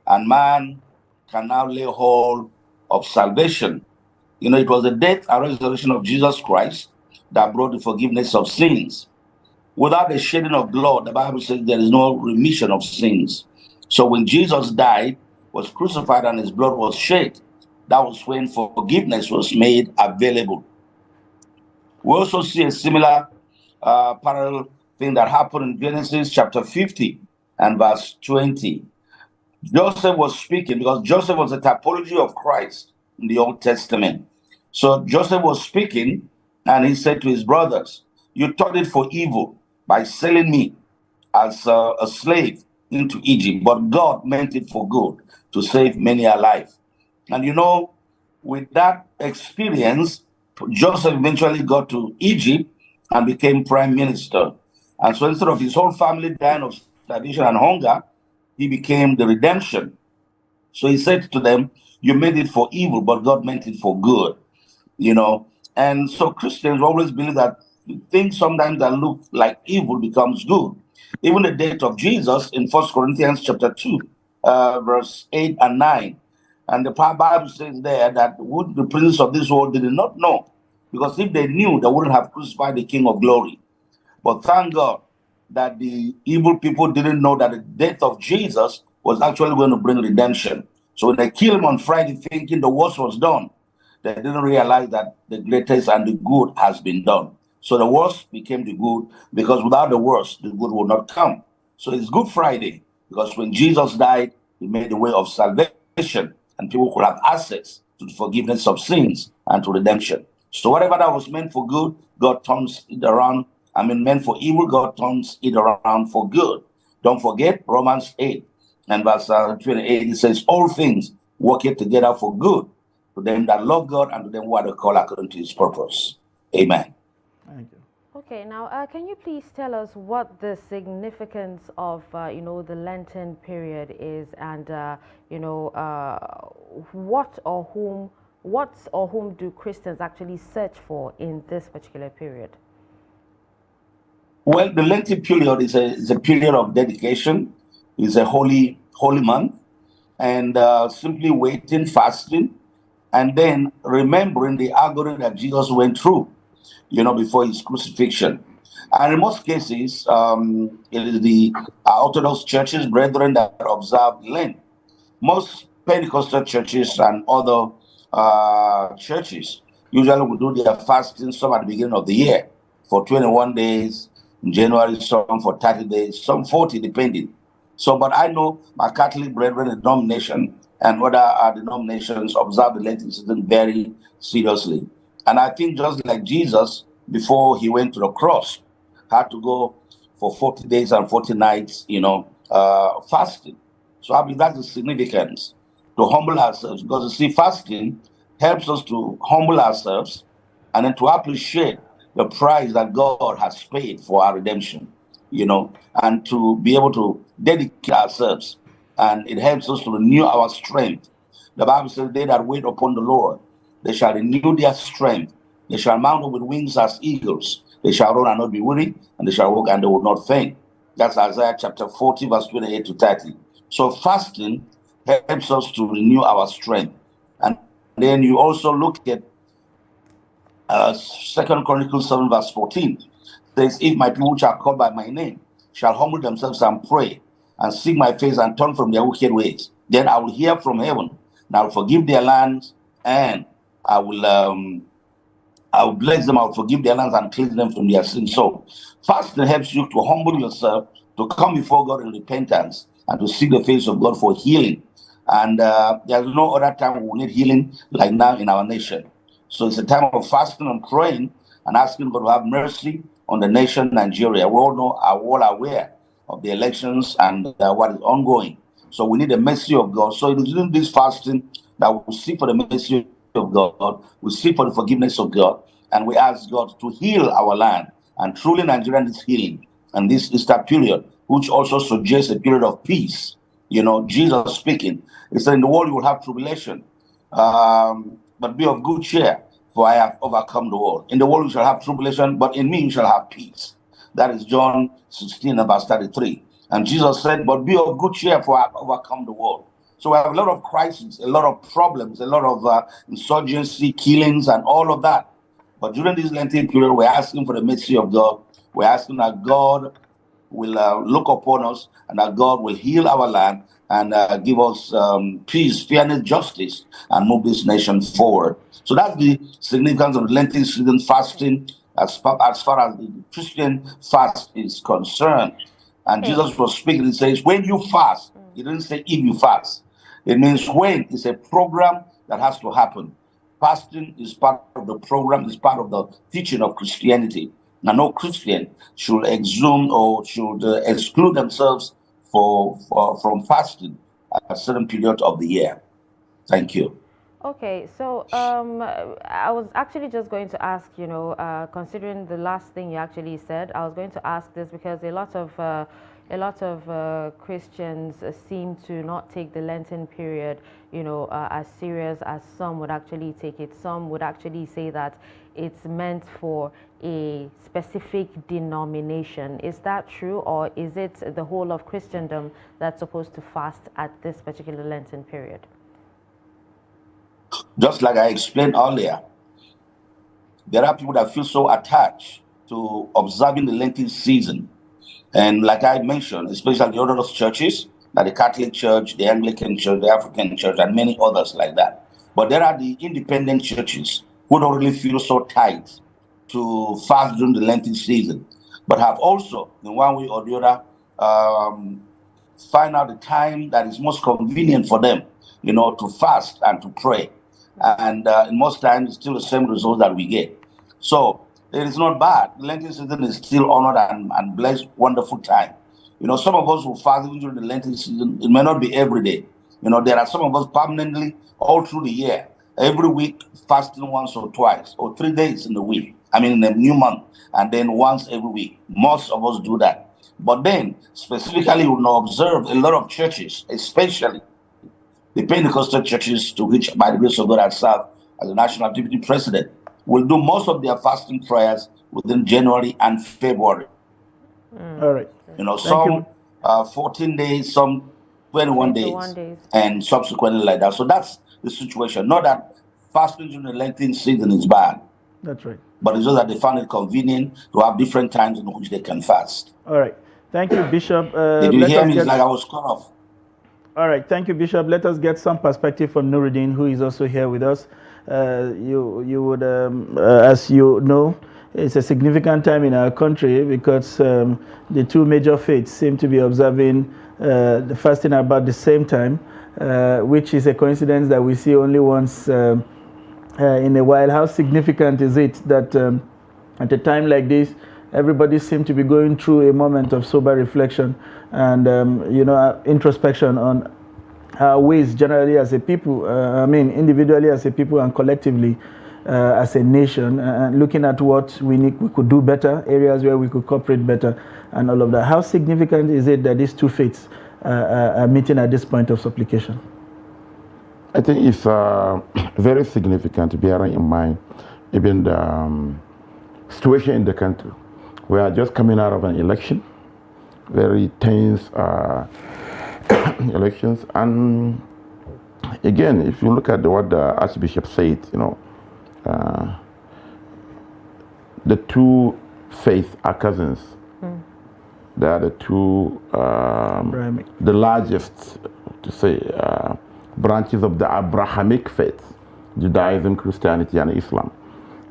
S19: and man can now lay hold of salvation. It was the death and resurrection of Jesus Christ that brought the forgiveness of sins. Without the shedding of blood, the Bible says there is no remission of sins. So when Jesus died, was crucified, and his blood was shed, that was when forgiveness was made available. We also see a similar parallel thing that happened in Genesis chapter 50 and verse 20. Joseph was speaking because Joseph was a typology of Christ in the Old Testament. So Joseph was speaking, and he said to his brothers, "You turned it for evil by selling me as a slave into Egypt, but God meant it for good to save many alive." And you know, with that experience, Joseph eventually got to Egypt and became prime minister. And so instead of his whole family dying of starvation and hunger, he became the redemption. So he said to them, "You made it for evil, but God meant it for good." You know, and so Christians always believe that things sometimes that look like evil becomes good. Even the death of Jesus in 1 Corinthians chapter 2, verse 8 and 9. And the Bible says there that would the prince of this world did not know, because if they knew, they wouldn't have crucified the King of glory. But thank God that the evil people didn't know that the death of Jesus was actually going to bring redemption. So when they killed him on Friday thinking the worst was done, they didn't realize that the greatest and the good has been done. So the worst became the good, because without the worst, the good will not come. So it's Good Friday, because when Jesus died, he made the way of salvation, and people could have access to the forgiveness of sins and to redemption. So whatever that was meant for good, God turns it around. Meant for evil, God turns it around for good. Don't forget Romans 8 and verse 28, it says, "All things work together for good to them that love God and to them who are called according to his purpose." Amen.
S1: Thank you.
S2: Okay, now can you please tell us what the significance of the Lenten period is, and what or whom do Christians actually search for in this particular period?
S19: Well, the Lenten period is a period of dedication. It's a holy month, and simply waiting, fasting, and then remembering the agony that Jesus went through, before his crucifixion. And in most cases, it is the Orthodox churches, brethren, that observe Lent. Most Pentecostal churches and other churches usually will do their fasting some at the beginning of the year for 21 days, in January, some for 30 days, some 40, depending. So, but I know my Catholic brethren, the denomination, and other denominations observe the Lenten season very seriously. And I think just like Jesus, before he went to the cross, had to go for 40 days and 40 nights, fasting. So I believe that's the significance, to humble ourselves, because you see, fasting helps us to humble ourselves and then to appreciate the price that God has paid for our redemption, and to be able to dedicate ourselves. And it helps us to renew our strength. The Bible says, "They that wait upon the Lord, they shall renew their strength. They shall mount up with wings as eagles. They shall run and not be weary, and they shall walk and they will not faint." That's Isaiah chapter 40, verse 28 to 30. So fasting helps us to renew our strength. And then you also look at 2 Chronicles 7, verse 14. Says, "If my people which are called by my name shall humble themselves and pray and seek my face and turn from their wicked ways, then I will hear from heaven, and I will forgive their lands, and I will bless them, I will forgive their lands and cleanse them from their sins." So fasting helps you to humble yourself, to come before God in repentance, and to seek the face of God for healing. And there's no other time we need healing like now in our nation. So it's a time of fasting and praying and asking God to have mercy on the nation Nigeria. We all are all aware of the elections and what is ongoing. So we need the mercy of God. So it is in this fasting that we seek for the mercy of God, we seek for the forgiveness of God, and we ask God to heal our land. And truly Nigeria needs healing. And this Easter period, which also suggests a period of peace. Jesus speaking, he said, "In the world you will have tribulation, but be of good cheer, for I have overcome the world. In the world you shall have tribulation, but in me you shall have peace." That is John 16, verse 33. And Jesus said, "But be of good cheer, for I have overcome the world." So we have a lot of crises, a lot of problems, a lot of insurgency, killings, and all of that. But during this Lenten period, we're asking for the mercy of God. We're asking that God will look upon us and that God will heal our land and give us peace, fairness, justice, and move this nation forward. So that's the significance of Lenten season fasting as far as the Christian fast is concerned. And Jesus was speaking, he says, when you fast, he didn't say if you fast. It means when. It's a program that has to happen. Fasting is part of the program, is part of the teaching of Christianity. Now, no Christian should exhume or should exclude themselves from fasting at a certain period of the year. Thank you.
S2: Okay, so I was actually just going to ask, considering the last thing you actually said, I was going to ask this because a lot of Christians seem to not take the Lenten period, as serious as some would actually take it. Some would actually say that it's meant for a specific denomination. Is that true, or is it the whole of Christendom that's supposed to fast at this particular Lenten period?
S19: Just like I explained earlier, there are people that feel so attached to observing the Lenten season. And like I mentioned, especially the Orthodox churches, like the Catholic Church, the Anglican Church, the African Church, and many others like that. But there are the independent churches who don't really feel so tight to fast during the Lenten season, but have also, in one way or the other, find out the time that is most convenient for them, to fast and to pray. And in most times, it's still the same results that we get. So it is not bad. The Lenten season is still honored and blessed, wonderful time. Some of us who fast during the Lenten season, it may not be every day. There are some of us permanently all through the year, every week fasting once or twice or 3 days in the week. In the new month, and then once every week. Most of us do that. But then, specifically, we will observe a lot of churches, especially the Pentecostal churches, to which, by the grace of God, I serve as the national deputy president, will do most of their fasting prayers within January and February.
S1: All right.
S19: Some 14 days, some 21 days, and subsequently like that. So that's the situation. Not that fasting during the Lenten season is bad.
S1: That's right.
S19: But it's just that they found it convenient to have different times in which they can fast.
S1: All right. Thank you, Bishop.
S19: Did you hear me? It's like I was cut off.
S1: All right. Thank you, Bishop. Let us get some perspective from Nuruddin, who is also here with us. You would, as you know, it's a significant time in our country because the two major faiths seem to be observing the fasting about the same time, which is a coincidence that we see only once in a while. How significant is it that at a time like this, everybody seems to be going through a moment of sober reflection and introspection on our ways generally as a people, individually as a people and collectively as a nation, and looking at what we could do better, areas where we could cooperate better, and all of that. How significant is it that these two faiths are meeting at this point of supplication?
S14: I think it's very significant, bearing in mind even the situation in the country. We are just coming out of an election, very tense elections. And again, if you look at what the Archbishop said, the two faiths are cousins. They are the two, the largest, to say, branches of the Abrahamic faith, Judaism, Christianity, and Islam.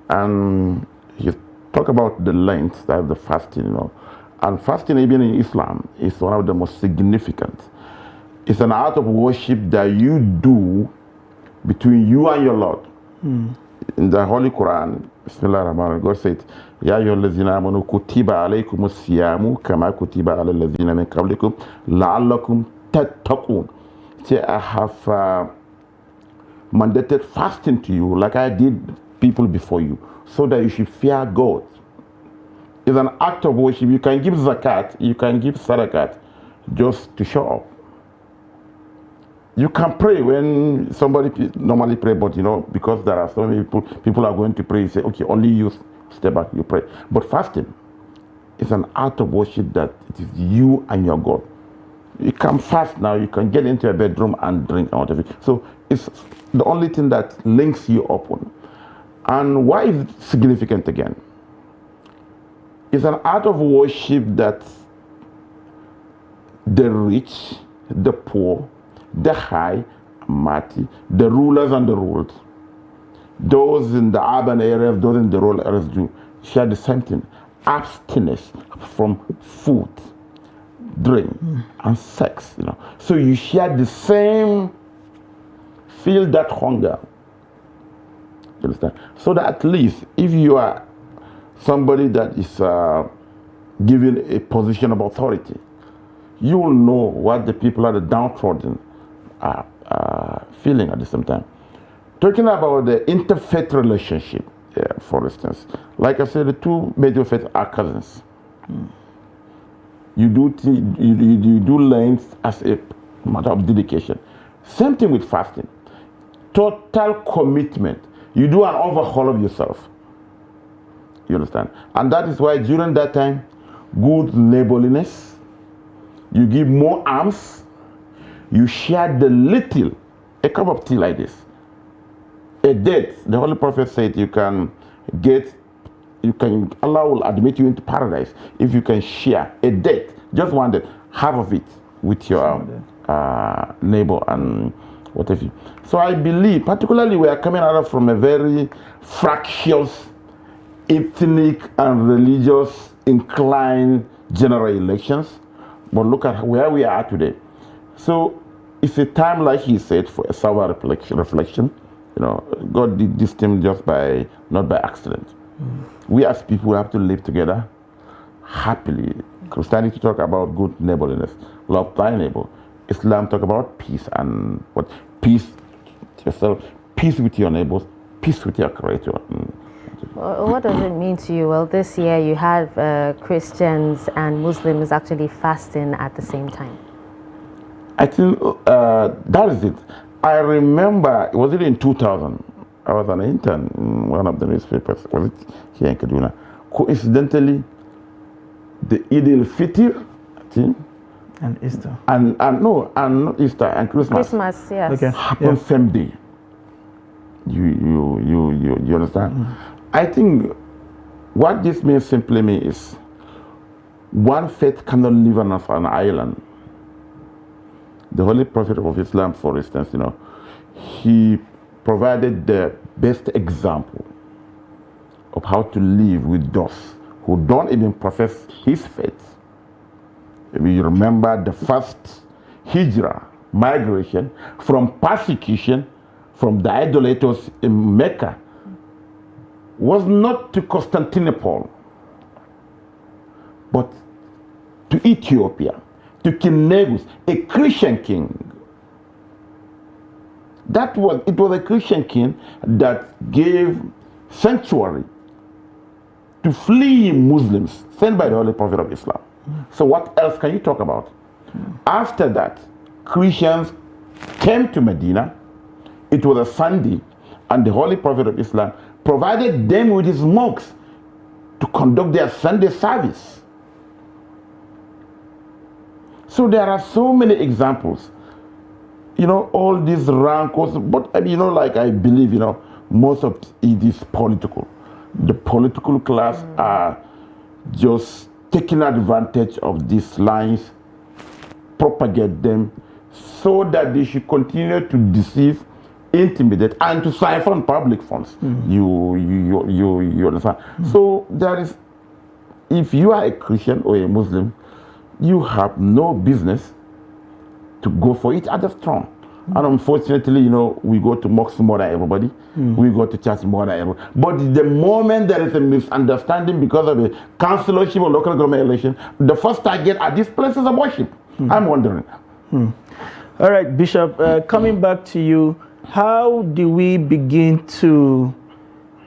S14: And you talk about the length of the fasting, and fasting even in Islam is one of the most significant. It's an act of worship that you do between you and your Lord. In the Holy Quran, Bismillah ar-Rahman, God said, Ya ayyuhallazina amanu kutiba alaykumus siyamu kama kutiba alal ladzina min qablikum la'allakum tattaqun. I have mandated fasting to you like I did people before you, so that you should fear God. It's an act of worship. You can give zakat, you can give sadaqat just to show up. You can pray when somebody normally pray, but because there are so many people are going to pray, you say, okay, only you step back, you pray. But fasting is an act of worship that it is you and your God. You can fast now, you can get into a bedroom and drink out of it. So it's the only thing that links you up on. And why is it significant again? It's an art of worship that the rich, the poor, the high, mighty, the rulers and the ruled, those in the urban areas, those in the rural areas do share the same thing. Abstinence from food, drink, and sex. So you share the same, feel that hunger. You understand? So that at least if you are somebody that is given a position of authority, you will know what the people at the downtrodden are feeling at the same time. Talking about the interfaith relationship, for instance, like I said, the two major faiths are cousins. You do length as a matter of dedication. Same thing with fasting. Total commitment. You do an overhaul of yourself. You understand? And that is why during that time, good neighborliness, you give more alms, you share the little, a cup of tea like this. A date, the Holy Prophet said Allah will admit you into paradise if you can share a date, just one date, half of it with your neighbor and whatever. So I believe, particularly we are coming out from a very fractious, ethnic and religious inclined general elections, but look at where we are today. So it's a time, like he said, for a sober reflection. God did this thing not by accident. We as people have to live together happily. Christianity talk about good neighborliness, love thy neighbor. Islam talk about peace and what? Peace to yourself, peace with your neighbors, peace with your creator.
S2: What does it mean to you? Well, this year you have Christians and Muslims actually fasting at the same time.
S14: I think that is it. I remember, was it in 2000? I was an intern in one of the newspapers. Was it here in Kaduna? Coincidentally, the Eid al-Fitr, I think,
S1: and Easter,
S14: and not Easter, and Christmas.
S2: Christmas, yes.
S1: Okay.
S14: Happened same day. You understand? I think what this means simply is one faith cannot live on an island. The Holy Prophet of Islam, for instance, he provided the best example of how to live with those who don't even profess his faith. You remember the first hijrah, migration from persecution from the idolaters in Mecca was not to Constantinople, but to Ethiopia, to King Negus, a Christian king. It was a Christian king that gave sanctuary to fleeing Muslims sent by the Holy Prophet of Islam. So what else can you talk about? After that, Christians came to Medina. It was a Sunday, and the Holy Prophet of Islam provided them with his monks to conduct their Sunday service. So there are so many examples. All these rancors, but like I believe, most of it is political. The political class are just taking advantage of these lines, propagate them, so that they should continue to deceive, intimidate, and to siphon public funds. You understand? So there is, if you are a Christian or a Muslim, you have no business to go for each other's throne. And unfortunately, we go to mosques more than everybody. We go to church more than everybody. But the moment there is a misunderstanding because of a councillorship or local government election, the first target are these places of worship. I'm wondering.
S1: All right, Bishop, coming back to you, how do we begin to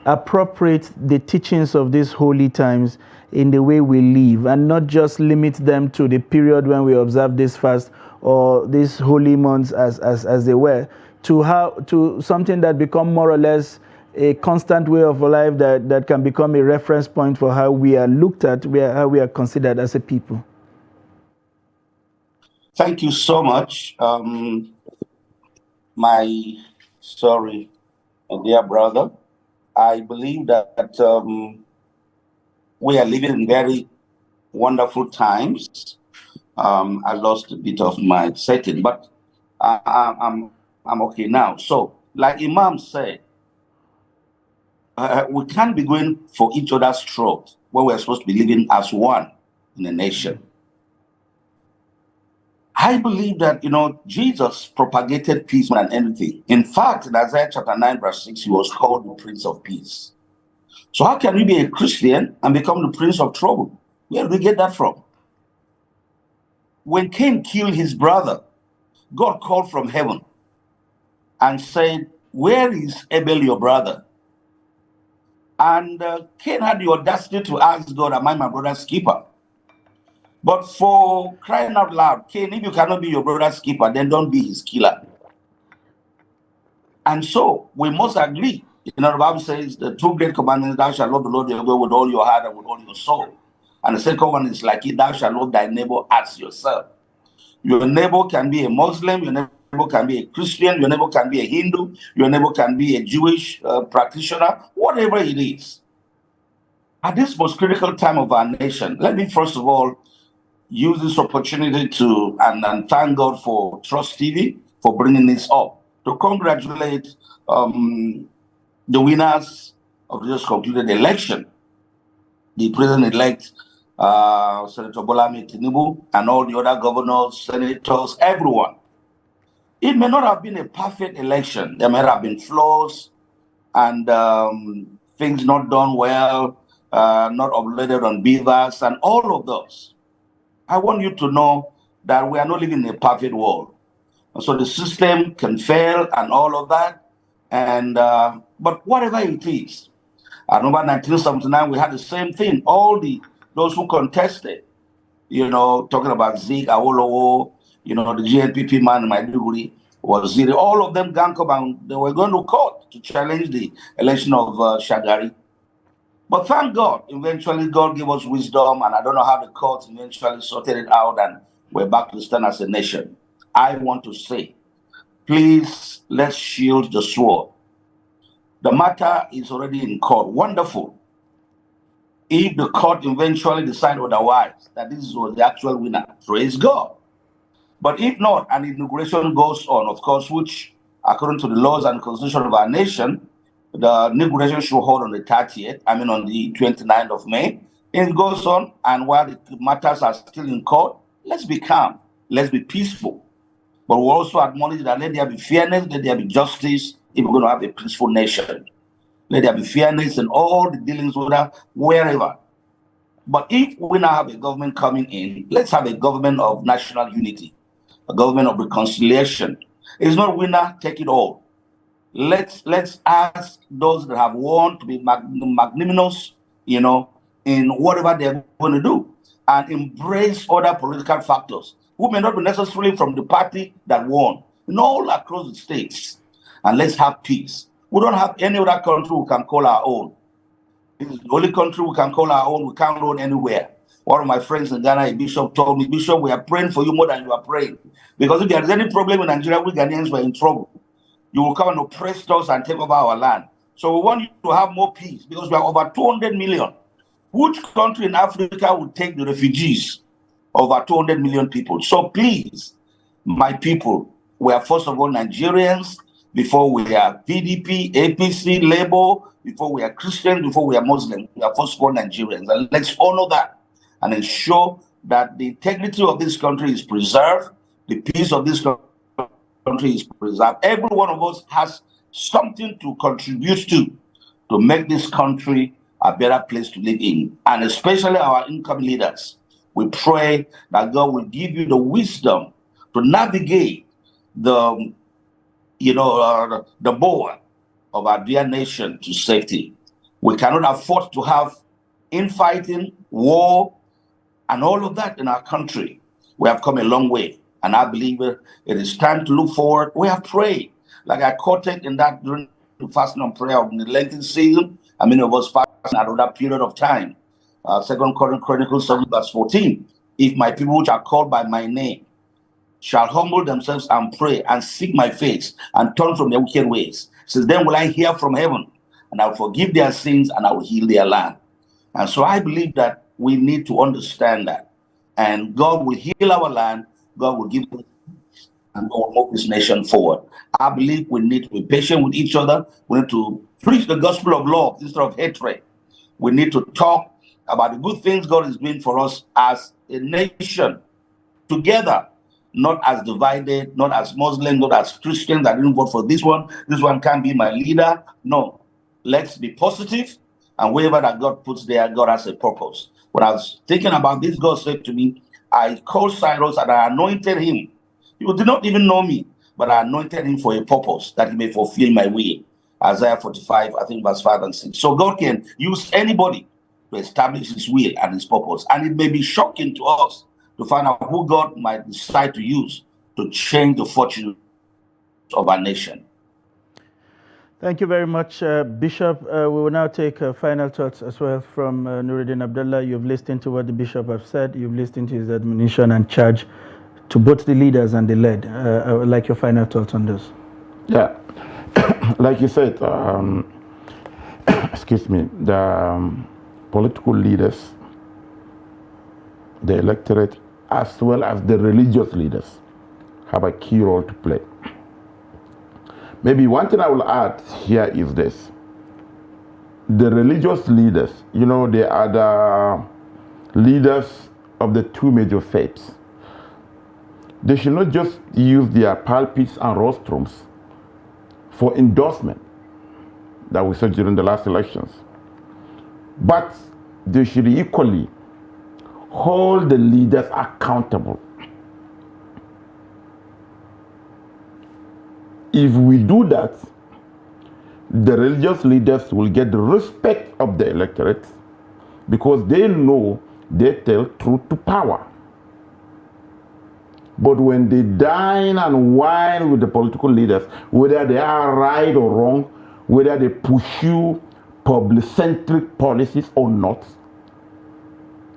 S1: appropriate the teachings of these holy times in the way we live, and not just limit them to the period when we observe this fast or these holy months as they were, to something that become more or less a constant way of life that can become a reference point for how we are looked at, how we are considered as a people?
S19: Thank you so much, my dear brother. I believe that we are living in very wonderful times. I lost a bit of my setting, but I'm okay now. So, like Imam said, we can't be going for each other's throat when we're supposed to be living as one in a nation. I believe that, Jesus propagated peace more than anything. In fact, in Isaiah chapter 9, verse 6, he was called the Prince of Peace. So how can you be a Christian and become the Prince of Trouble? Where do we get that from? When Cain killed his brother, God called from heaven and said, "Where is Abel, your brother?" And Cain had the audacity to ask God, "Am I my brother's keeper?" But for crying out loud, Cain, if you cannot be your brother's keeper, then don't be his killer. And so we must agree. The Bible says the two great commandments, thou shalt love the Lord your God with all your heart and with all your soul. And the second one is like it, thou shalt love thy neighbor as yourself. Your neighbor can be a Muslim, your neighbor can be a Christian, your neighbor can be a Hindu, your neighbor can be a Jewish practitioner, whatever it is. At this most critical time of our nation, let me first of all use this opportunity to and thank God for Trust TV for bringing this up, to congratulate the winners of the just concluded election, the president-elect, Senator Bola Ahmed Tinubu, and all the other governors, senators, everyone. It may not have been a perfect election. There may have been flaws and things not done well, not uploaded on beavers, and all of those. I want you to know that we are not living in a perfect world. So the system can fail and all of that. And but whatever it is, I remember 1979, we had the same thing. All those who contested, talking about Zeke, Awolowo, the GNPP man in Maiduguri was Ziri. All of them gang up and they were going to court to challenge the election of Shagari. But thank God, eventually God gave us wisdom, and I don't know how the court eventually sorted it out, and we're back to stand as a nation. I want to say, please, let's shield the sword. The matter is already in court. Wonderful. If the court eventually decides otherwise, that this was the actual winner, praise God. But if not, and inauguration goes on, of course, which according to the laws and constitution of our nation, the inauguration should hold on the 30th, on the 29th of May. It goes on, and while the matters are still in court, let's be calm, let's be peaceful. But we also acknowledge that let there be fairness, let there be justice if we're going to have a peaceful nation. Let there be fairness in all the dealings with her, wherever. But if we now have a government coming in, let's have a government of national unity, a government of reconciliation. It's not winner take it all. Let's ask those that have won to be magnanimous, in whatever they're going to do, and embrace other political factors who may not be necessarily from the party that won, all across the states. And let's have peace. We don't have any other country we can call our own. This is the only country we can call our own. We can't run anywhere. One of my friends in Ghana, a bishop, told me, "Bishop, we are praying for you more than you are praying. Because if there is any problem in Nigeria, we Ghanaians were in trouble. You will come and oppress us and take over our land. So we want you to have more peace because we are over 200 million. Which country in Africa would take the refugees? Over 200 million people. So please, my people, we are first of all Nigerians, before we are PDP, APC, Labour, before we are Christians, before we are Muslims. We are first of all Nigerians. And let's honor that and ensure that the integrity of this country is preserved, the peace of this country is preserved. Every one of us has something to contribute to make this country a better place to live in, and especially our incoming leaders. We pray that God will give you the wisdom to navigate the board of our dear nation to safety. We cannot afford to have infighting, war, and all of that in our country. We have come a long way, and I believe it is time to look forward. We have prayed, like I quoted in that during the fasting and prayer of the Lenten season, and many of us fasting at that period of time. 2 Chronicles 7 verse 14. If my people which are called by my name shall humble themselves and pray and seek my face and turn from their wicked ways, says, then will I hear from heaven and I will forgive their sins and I will heal their land. And so I believe that we need to understand that. And God will heal our land. God will give us peace, and God will move this nation forward. I believe we need to be patient with each other. We need to preach the gospel of love instead of hatred. We need to talk about the good things God is doing for us as a nation together, not as divided, not as Muslims, not as Christians that didn't vote for this one. This one can't be my leader. No, let's be positive, and wherever that God puts there, God has a purpose. When I was thinking about this, God said to me, I called Cyrus and I anointed him. You did not even know me, but I anointed him for a purpose that he may fulfill my will. Isaiah 45, I think verse 5 and 6. So God can use anybody to establish his will and his purpose. And it may be shocking to us to find out who God might decide to use to change the fortune of our nation.
S1: Thank you very much, Bishop. We will now take final thoughts as well from Nuruddin Abdullah. You've listened to what the Bishop has said. You've listened to his admonition and charge to both the leaders and the led. I would like your final thoughts on this.
S14: Yeah, like you said, excuse me, the political leaders, the electorate, as well as the religious leaders have a key role to play. Maybe one thing I will add here is this. The religious leaders, you know, they are the leaders of the two major faiths. They should not just use their pulpits and rostrums for endorsement that we saw during the last elections, but they should equally hold the leaders accountable. If we do that, the religious leaders will get the respect of the electorate because they know they tell truth to power. But when they dine and wine with the political leaders, whether they are right or wrong, whether they pursue public-centric policies or not,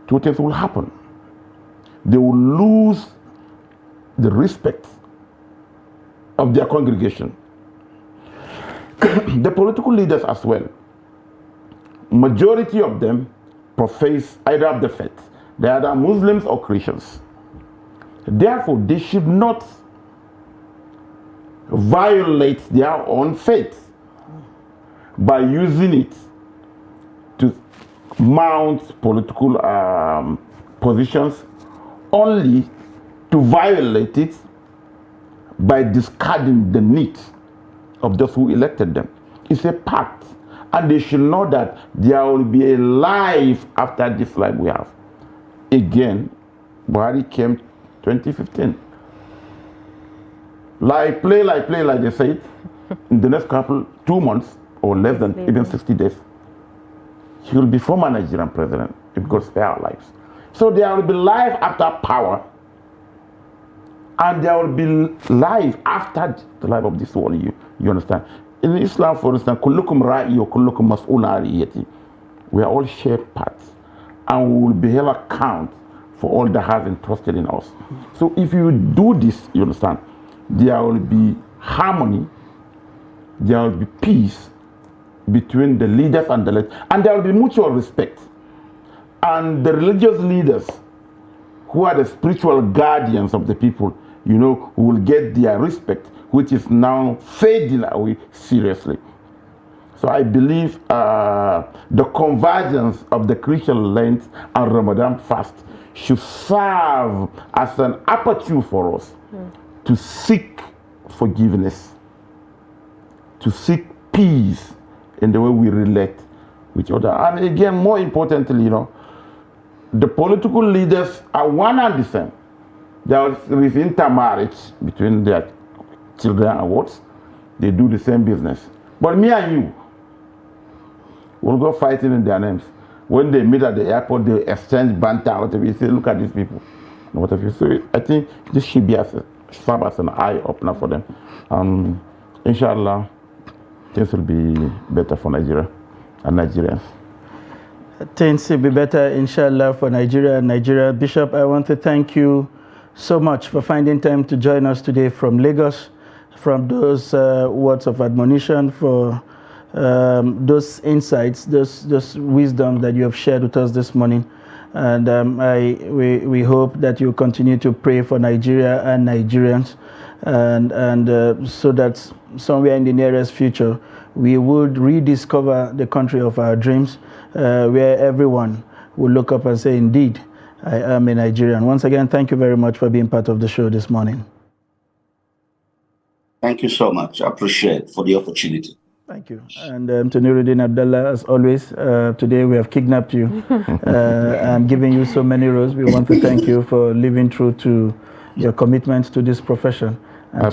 S14: two things will happen. They will lose the respect of their congregation. The political leaders as well, majority of them profess either of the faith. They are either Muslims or Christians. Therefore, they should not violate their own faith by using it to mount political positions, only to violate it by discarding the needs of those who elected them. It's a pact, and they should know that there will be a life after this life we have. Again, Buhari came 2015. Like play, like they said, in the next 2 months or less than even 60 days, he will be former Nigerian president if God spare our lives. So there will be life after power, and there will be life after the life of this world. You understand? In Islam, for instance, kullukum ra'i wa kullukum mas'ulun an ra'iyati. We are all shepherds, and we will be held account for all that has entrusted in us. So if you do this, you understand, there will be harmony, there will be peace between the leaders and the led, and there will be mutual respect. And the religious leaders, who are the spiritual guardians of the people, you know, who will get their respect, which is now fading away seriously. So I believe the convergence of the Christian Lent and Ramadan fast should serve as an aperture for us to seek forgiveness, to seek peace in the way we relate with each other. And again, more importantly, you know, the political leaders are one and the same. There is intermarriage between their children and what? They do the same business. But me and you will go fighting in their names. When they meet at the airport, they exchange banter, whatever. You say, look at these people. What have you? So I think this should be serve as an eye opener for them. Inshallah, things will be better for Nigeria and Nigerians.
S1: Things will be better, inshallah, for Nigeria and Nigeria. Bishop, I want to thank you so much for finding time to join us today from Lagos, from those words of admonition, for those insights, those wisdom that you have shared with us this morning. And we hope that you continue to pray for Nigeria and Nigerians, and so that somewhere in the nearest future we would rediscover the country of our dreams, where everyone will look up and say, indeed, I am a Nigerian. Once again, thank you very much for being part of the show this morning.
S19: Thank you so much. I appreciate for the opportunity.
S1: Thank you. And to Nuruddin Abdallah, as always, today we have kidnapped you and given you so many roles. We want to thank you for living true to your commitment to this profession and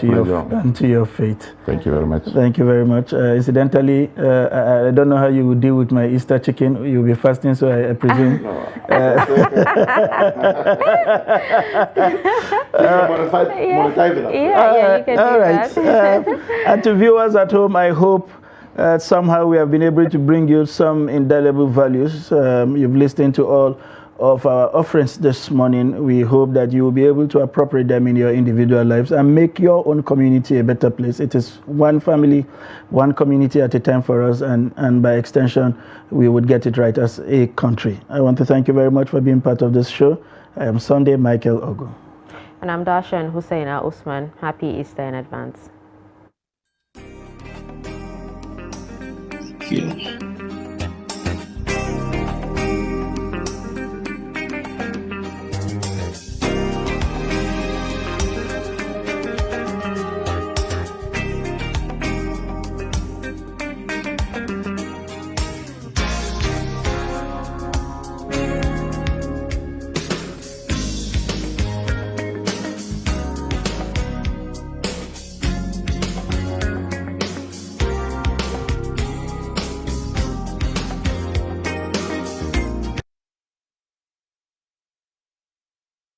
S1: to your faith.
S14: Thank you very much.
S1: Thank you very much. Incidentally, I don't know how you will deal with my Easter chicken. You'll be fasting, so I presume.
S2: Yeah, you can
S1: all
S2: do
S1: right.
S2: that.
S1: And to viewers at home, I hope somehow we have been able to bring you some indelible values. You've listened to all of our offerings this morning. We hope that you will be able to appropriate them in your individual lives and make your own community a better place. It is one family, one community at a time for us, and by extension, we would get it right as a country. I want to thank you very much for being part of this show. I am Sunday Michael Ogo.
S2: And I'm Darshan Hussaina Usman. Happy Easter in advance.
S19: Thank you.